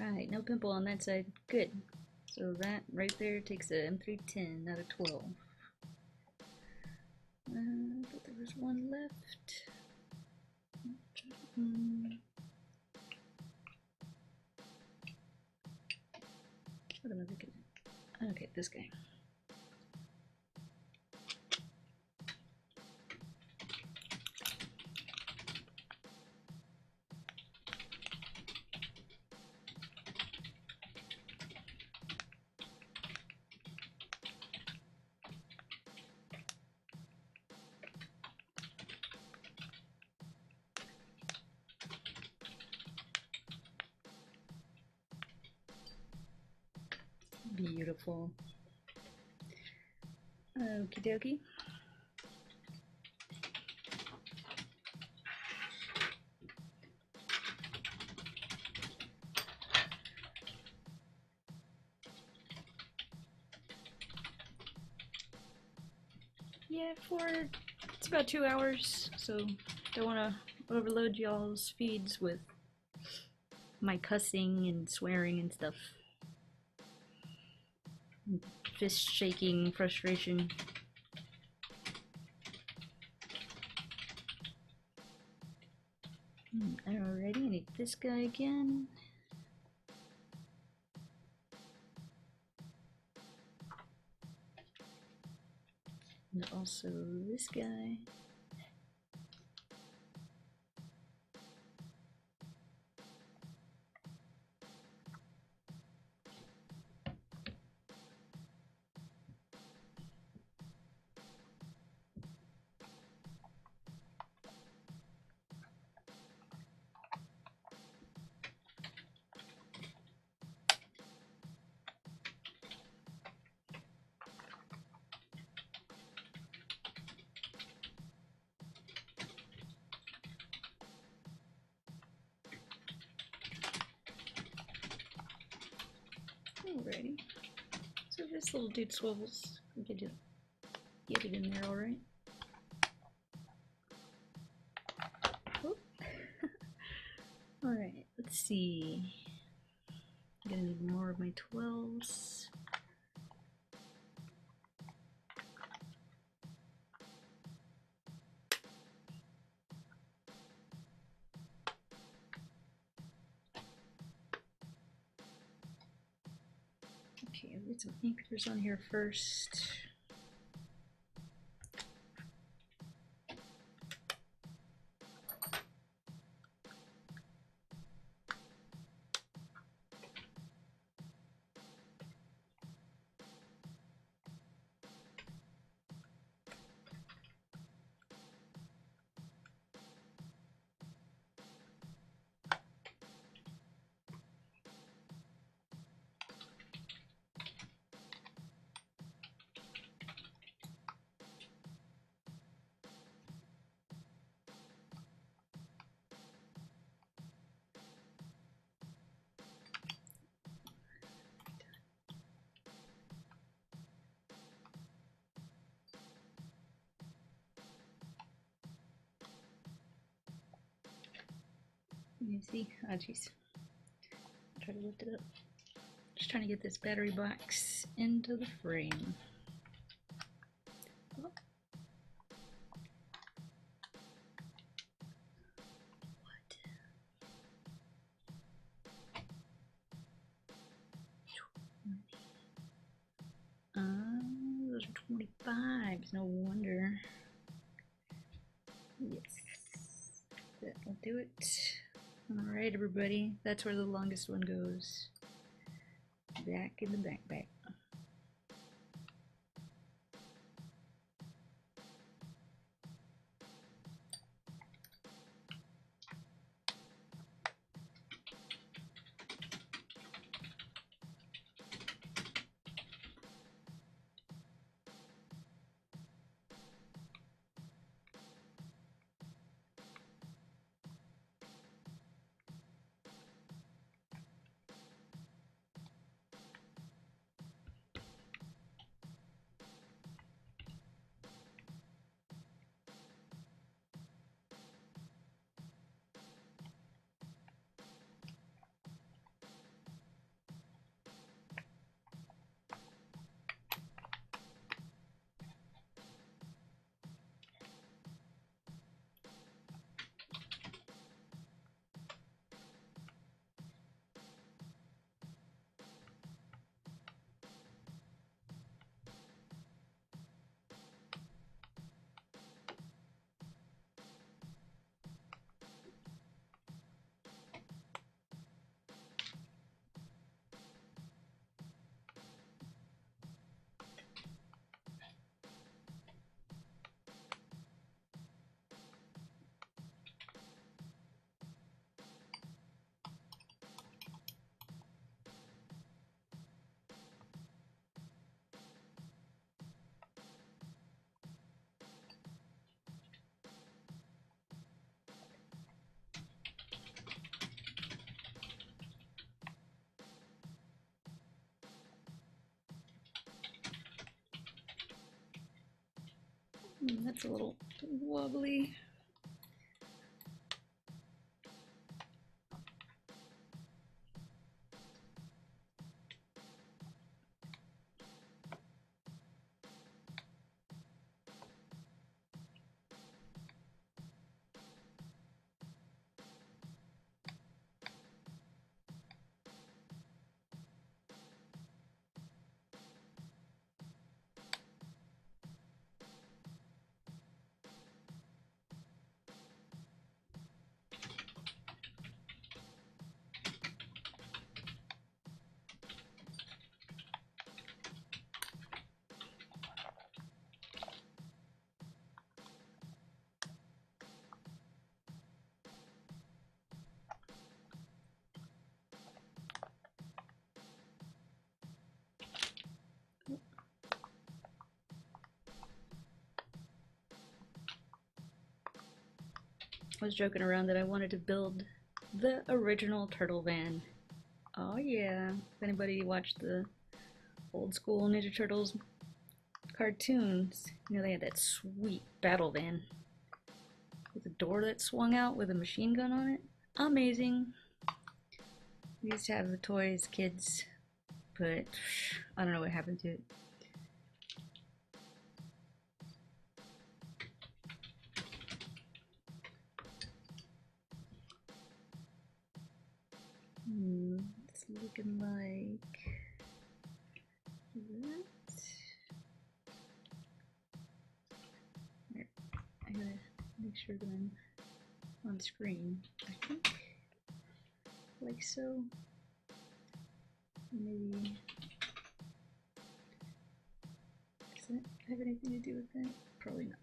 Alright, no pimple on that side. Good. So that right there takes a M310 out of 12. But there was one left. What am I looking at? Okay, this guy. Beautiful. Okie dokie. Yeah, it's about 2 hours, so don't want to overload y'all's feeds with my cussing and swearing and stuff. Fist shaking frustration. Alrighty, I need this guy again. And also this guy. Alrighty. So this little dude swivels. We can get it in there alright. Alright, let's see. I'm gonna need more of my 12s. Okay, I'll get some anchors on here first. You see? Oh, jeez. Try to lift it up. Just trying to get this battery box into the frame. Oh. What? Those are 25s. No wonder. Yes. That'll do it. Alright, everybody. That's where the longest one goes. Back in the backpack. That's a little wobbly. I was joking around that I wanted to build the original turtle van. Oh yeah. If anybody watched the old school Ninja Turtles cartoons, you know they had that sweet battle van with a door that swung out with a machine gun on it. Amazing. We used to have the toys, kids, but I don't know what happened to it. It's looking like that. There. I gotta make sure that I'm on screen. I think like so. Maybe. Does that have anything to do with that? Probably not.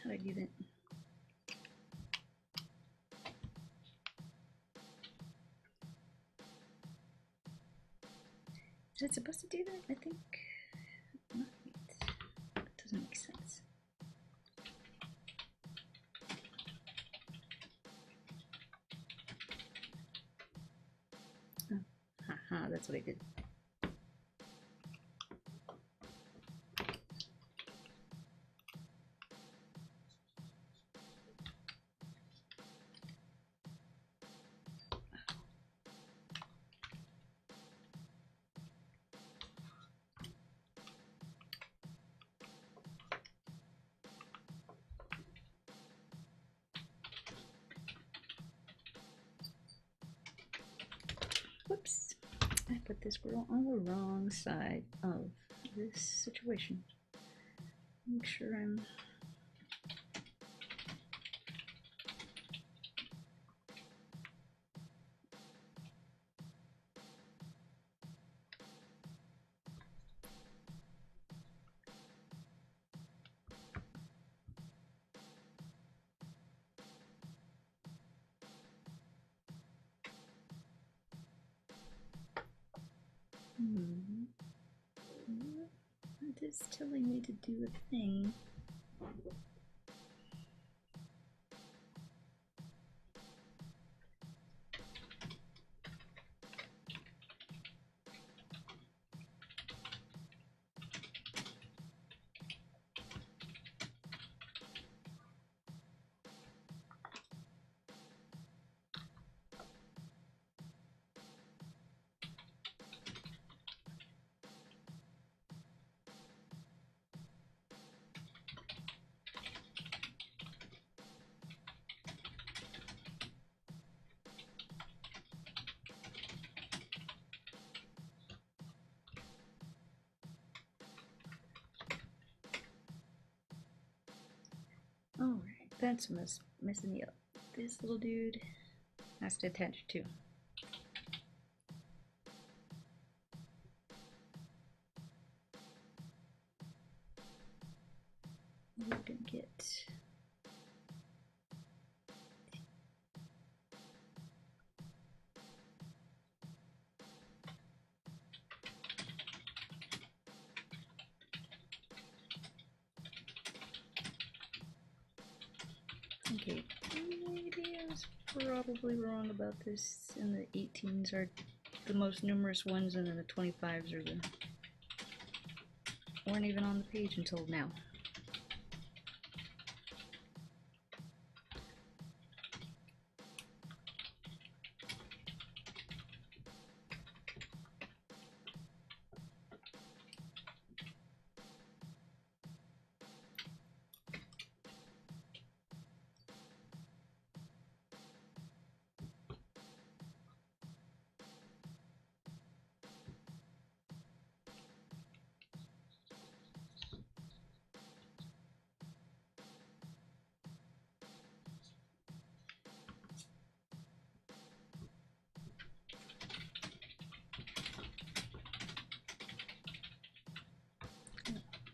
How'd I do that? Is it supposed to do that? I think not. That doesn't make sense. Oh, haha, that's what I did. Whoops. I put this girl on the wrong side of this situation. Make sure I'm... It is telling me to do a thing. Alright, that's messing me up. This little dude has to attach too. We're gonna get... Okay, maybe I was probably wrong about this, and the 18s are the most numerous ones, and then the 25s are the... weren't even on the page until now.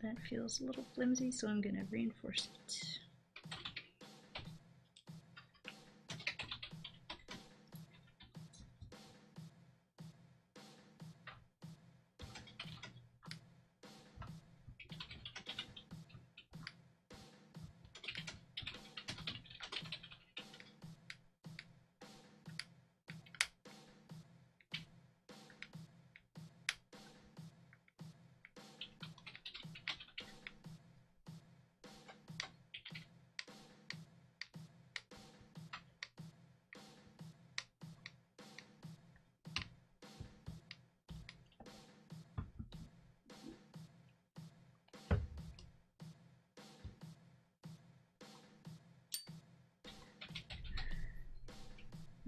That feels a little flimsy, so I'm going to reinforce it.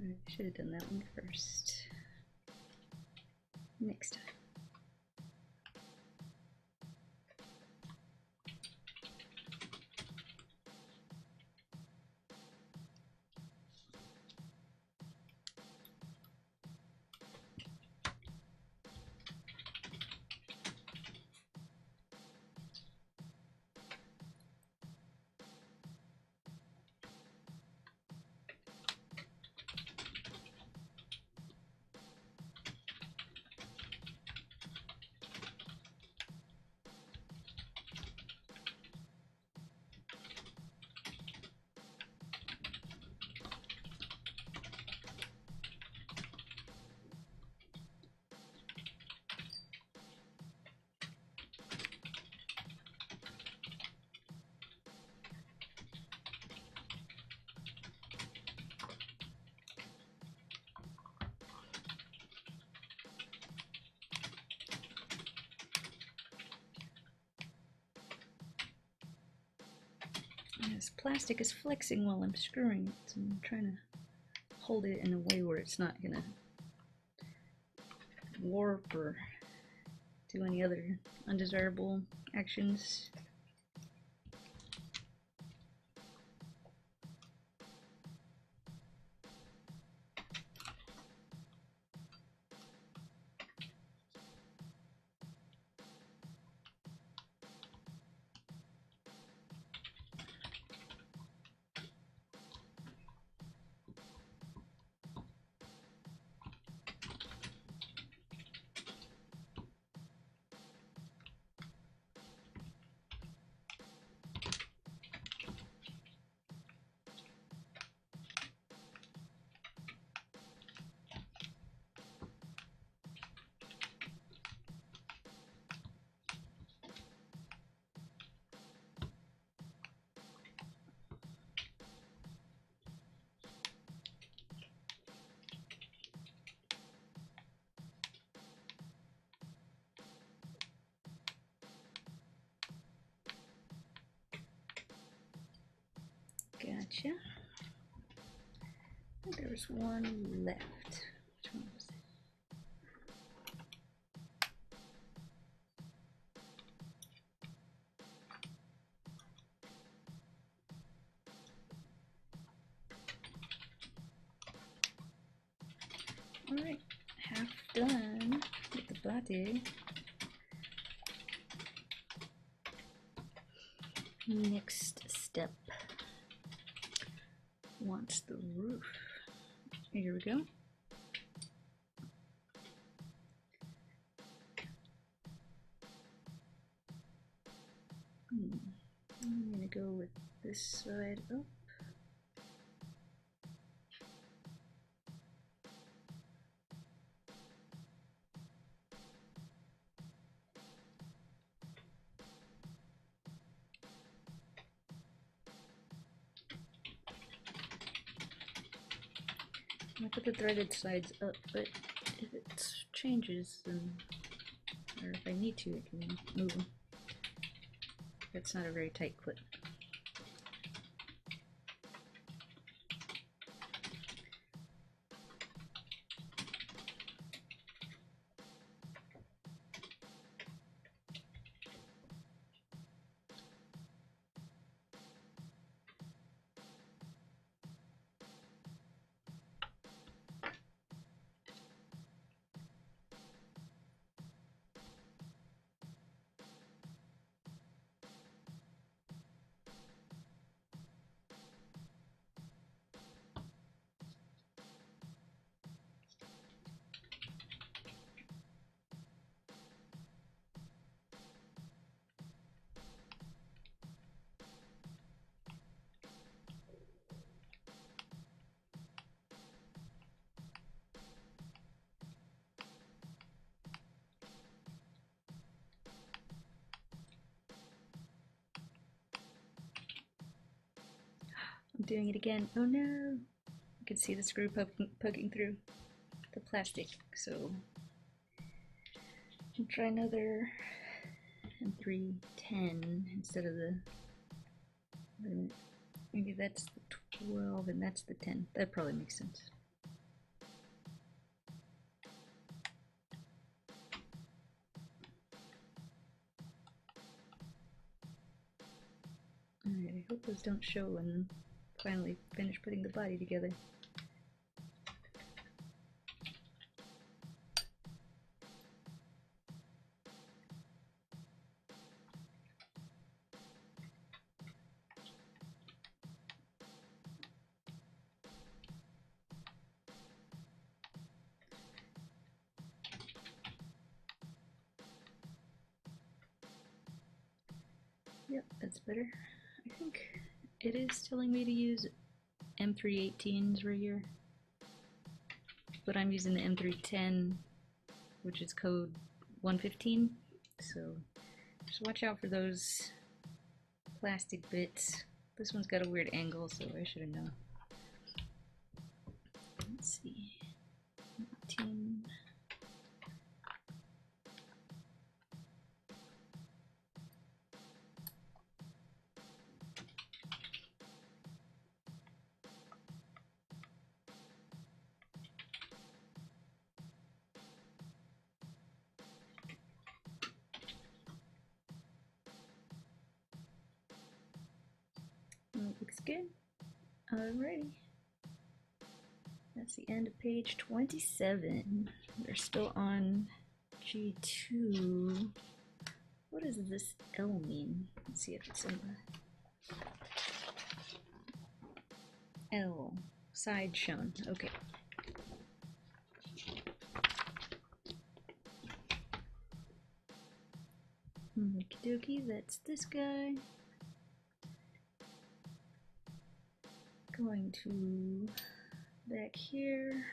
I should have done that one first. Next time. This plastic is flexing while I'm screwing it, so I'm trying to hold it in a way where it's not gonna warp or do any other undesirable actions. Gotcha. I think there was one left. Which one was it? Alright, half done with the body. Next step. Wants the roof. Here we go. I'm gonna go with this side up. I put the threaded sides up, but if it changes, then, or if I need to, I can move them. That's not a very tight clip. I'm doing it again. Oh no! You can see the screw poking through the plastic, so I'll try another M310 instead of the maybe that's the 12 and that's the 10. That probably makes sense. Alright, I hope those don't show when finally finish putting the body together. Yep, that's better. I think it is telling me to use M318s right here, but I'm using the M310, which is code 115, so just watch out for those plastic bits. This one's got a weird angle, so I should have known. Let's see. 18. Looks good. Alrighty. That's the end of page 27. We're still on G2. What does this L mean? Let's see if it's in the L. Side shown. Okay. Okie dokie, that's this guy. Going to back here.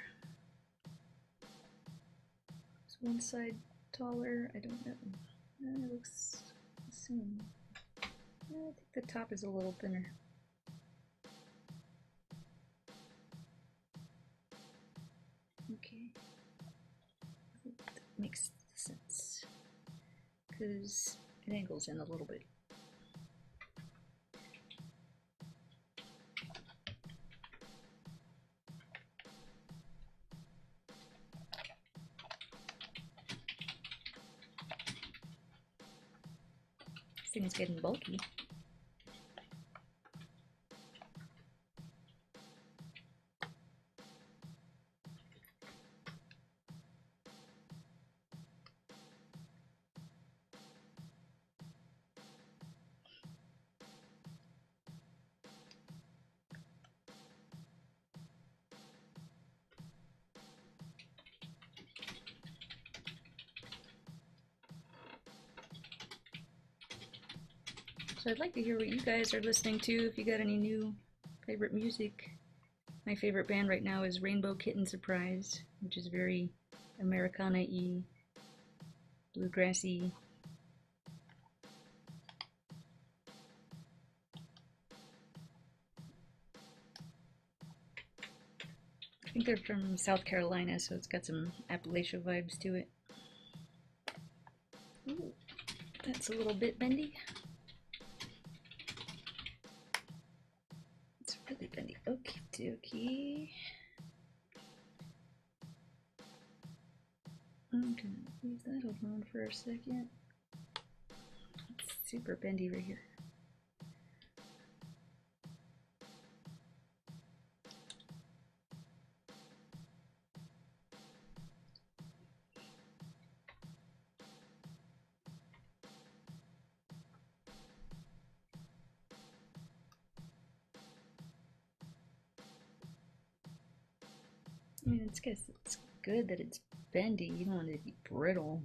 Is one side taller? I don't know. It looks the same. I think the top is a little thinner. Okay. I think that makes sense. Because it angles in a little bit. This thing's getting bulky. So I'd like to hear what you guys are listening to, if you got any new favorite music. My favorite band right now is Rainbow Kitten Surprise, which is very Americana-y, bluegrassy. I think they're from South Carolina, so it's got some Appalachia vibes to it. Ooh, that's a little bit bendy. It's really bendy. Okie dokie. I'm gonna leave that alone for a second. It's super bendy right here. I mean, it's good that it's bendy. You don't want it to be brittle.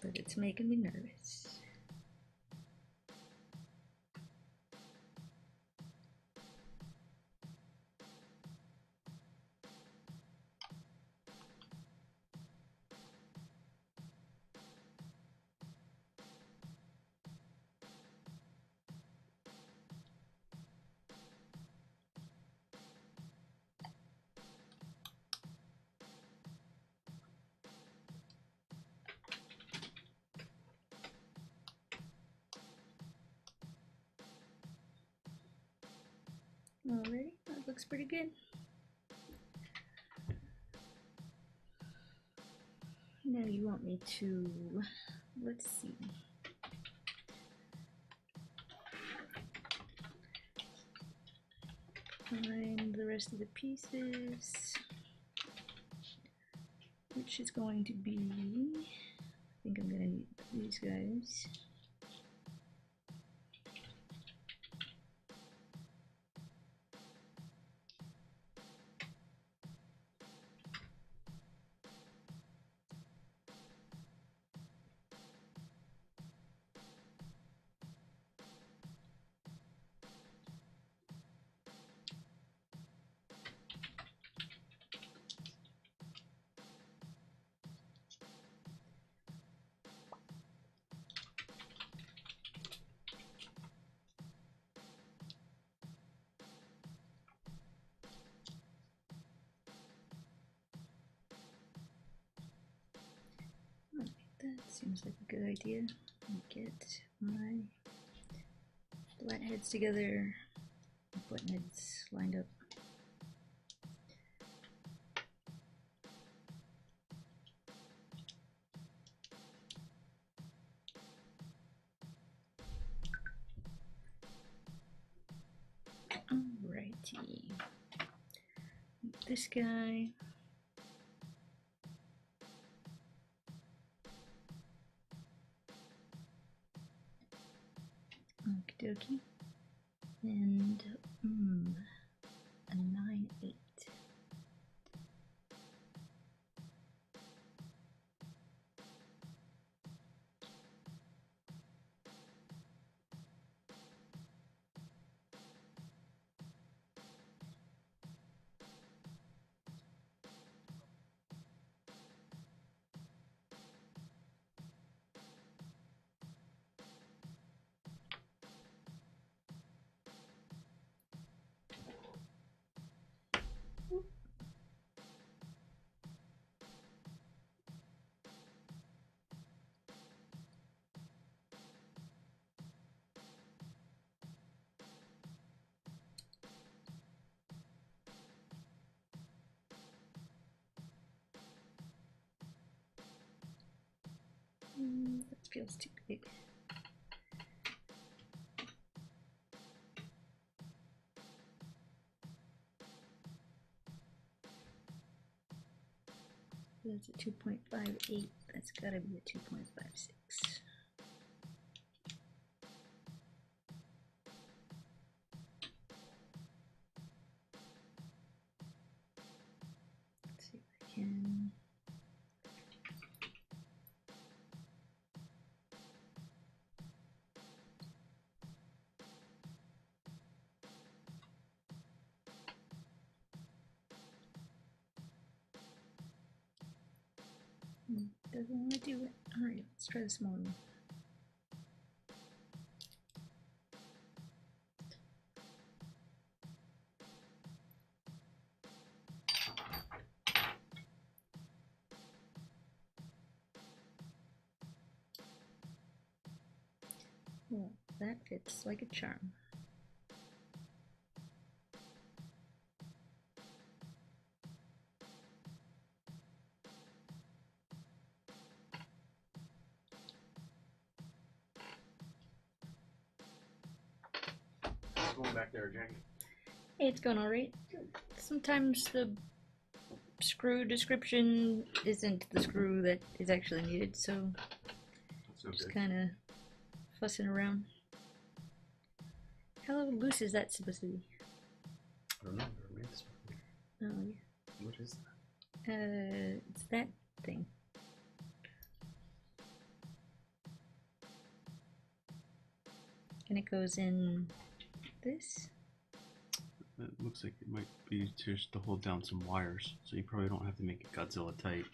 But it's making me nervous. Alrighty, that looks pretty good. Now you want me to, let's see. Find the rest of the pieces, which is going to be, I think I'm gonna need these guys. That seems like a good idea. Get my flat heads together, button heads lined up. empty. This guy. Okie dokie. And a 9-8. That feels too big. That's a 2.58. That's gotta be a 2.56. Let's see if I can. Doesn't want to do it. Alright, let's try the small one. Well, that fits like a charm. What's going back there, Jackie? Hey, it's going alright. Sometimes the screw description isn't the screw that is actually needed, so That's just okay. kind of fussing around. How loose is that supposed to be? I don't know. I've never made this before. Oh, yeah. What is that? It's that thing. And it goes in this. It looks like it might be just to hold down some wires, so you probably don't have to make it Godzilla tight.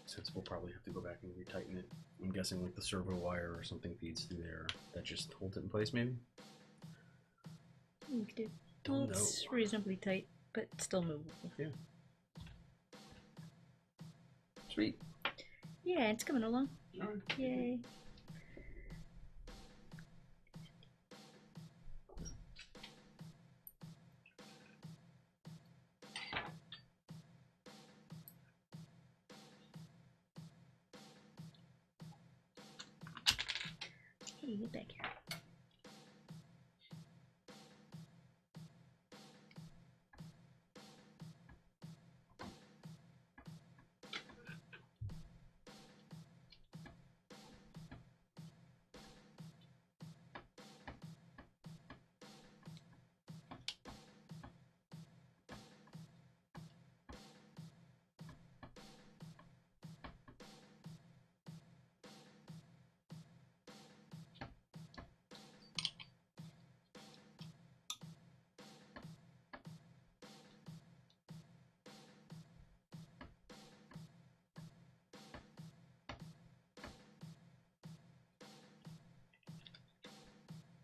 Since we'll probably have to go back and retighten it. I'm guessing like the servo wire or something feeds through there. That just holds it in place, maybe? You could do. Don't Well, it's know. reasonably tight, but still movable. Yeah. Sweet. Yeah, it's coming along. Alright. Yay. Hey, get back here.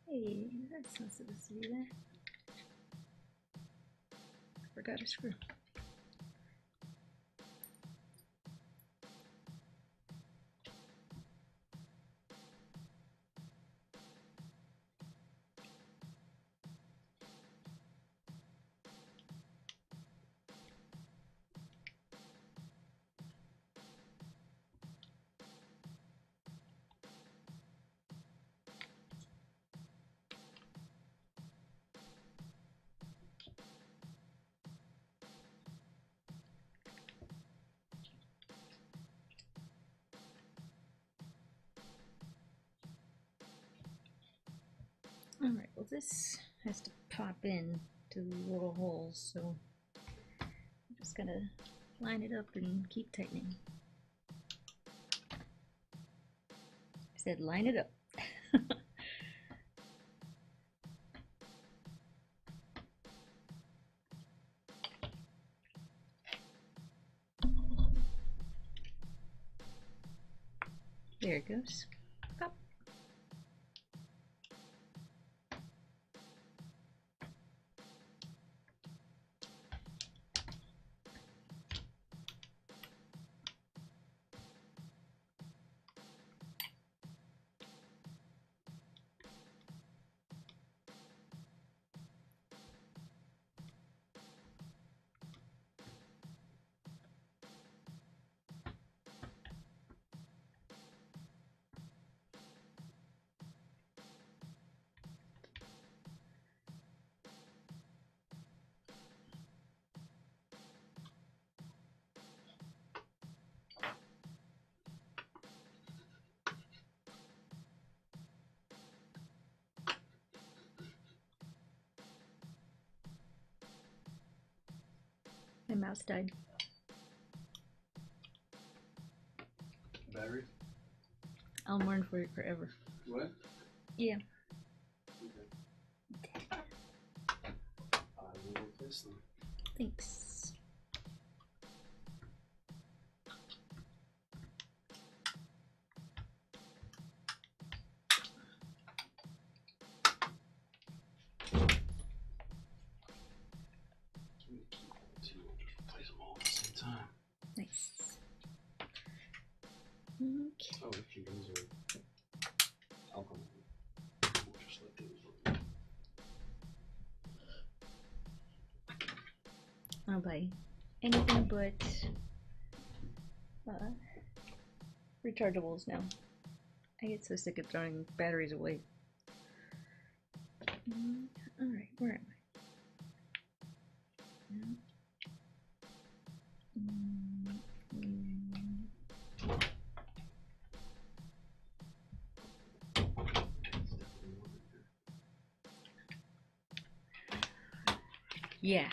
Hey, that's not supposed to be there. Forgot a screw. Alright, well this has to pop in to the little holes, so I'm just gonna line it up and keep tightening. I said line it up. There it goes. Pop. My mouse died. Battery? I'll mourn for it forever. What? Yeah. Okay. I will replace them. Thanks. Replace them all at the same time. Nice. Okay. Oh, actually, these are alcohol. We'll just let those run. I'll buy anything but rechargeables now. I get so sick of throwing batteries away. Alright, where am I? Yeah.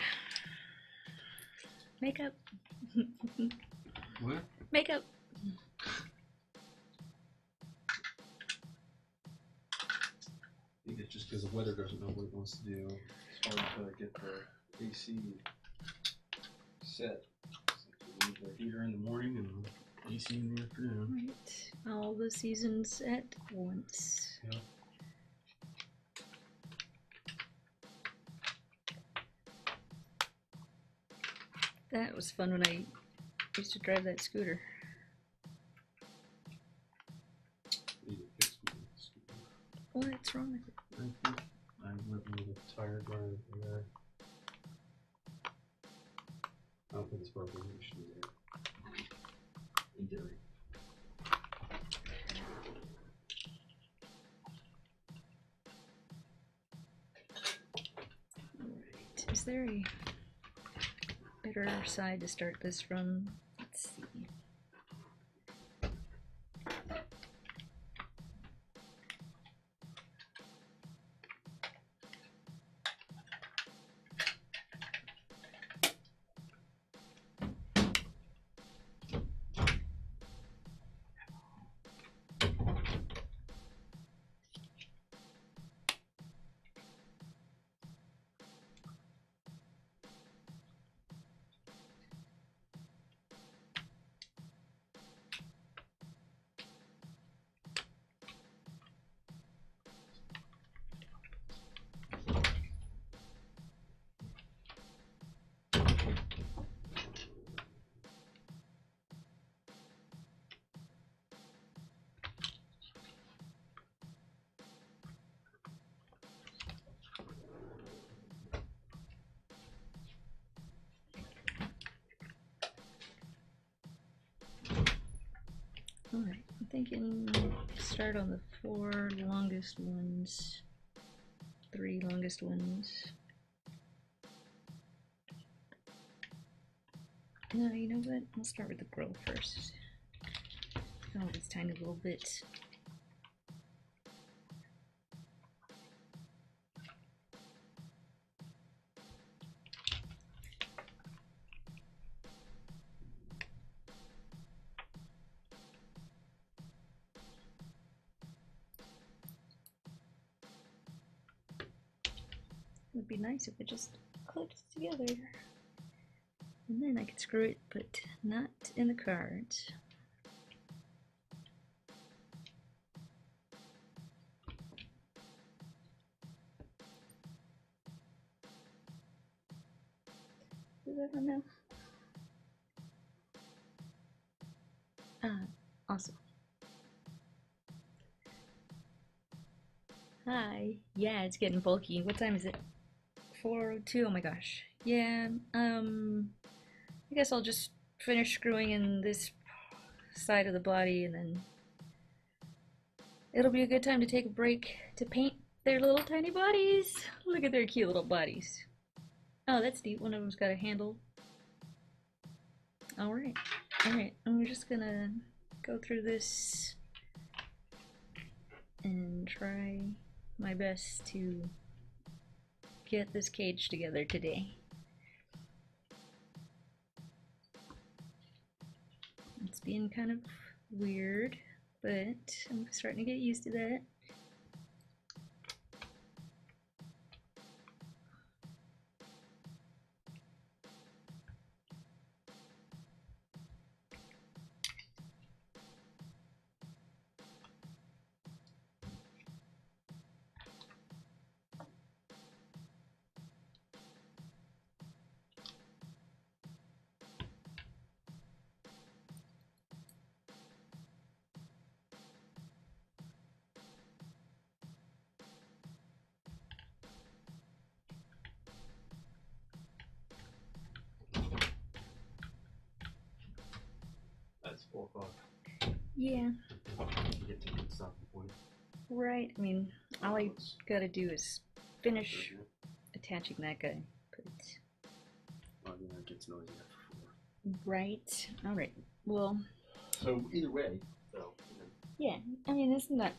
Makeup. What? Makeup. I think it's just because the weather doesn't know what it wants to do. It's hard to get the AC set. So you need the heater in the morning and the AC in the afternoon. Right. All the seasons at once. Yep. That was fun when I used to drive that scooter. Need to fix my scooter. What's wrong with it? I think I went with a tire drive there. I don't think it's broken. It should be there. In theory. Alright. Is there a better side to start this from? Let's see. Alright, I'm thinking start on the 4 longest ones, 3 longest ones. No, you know what? I'll start with the grow first. Oh, these tiny little bits. would be nice if it just clicked together. And then I could screw it, but not in the cards. Does everyone know? Awesome. Hi. Yeah, it's getting bulky. What time is it? 4:02. Oh my gosh. Yeah, I guess I'll just finish screwing in this side of the body and then it'll be a good time to take a break to paint their little tiny bodies. Look at their cute little bodies. Oh, that's neat. One of them's got a handle. Alright. Alright, I'm just gonna go through this and try my best to get this cage together today. It's being kind of weird, but I'm starting to get used to that. That's 4 o'clock. Yeah, You get to good stuff before you. right. I mean, all I gotta do is finish attaching that guy. But Oh, yeah, it gets noisy after 4. right. All right. Well, So either way, so yeah. I mean, it's not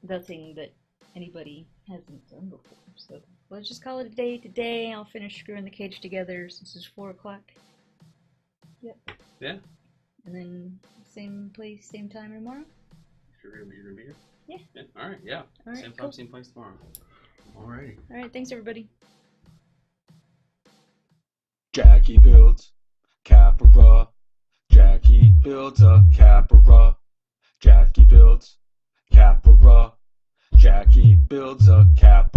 nothing that anybody hasn't done before. So let's just call it a day today. I'll finish screwing the cage together since it's 4 o'clock. Yep. Yeah. And then same place, same time tomorrow. You're gonna be here. Yeah. All right. Yeah. All right. Same Cool. time, same place tomorrow. Alrighty. All right. Thanks, everybody. Jackie builds CAPRA. Jackie builds a CAPRA. Jackie builds CAPRA. Jackie builds a CAPRA.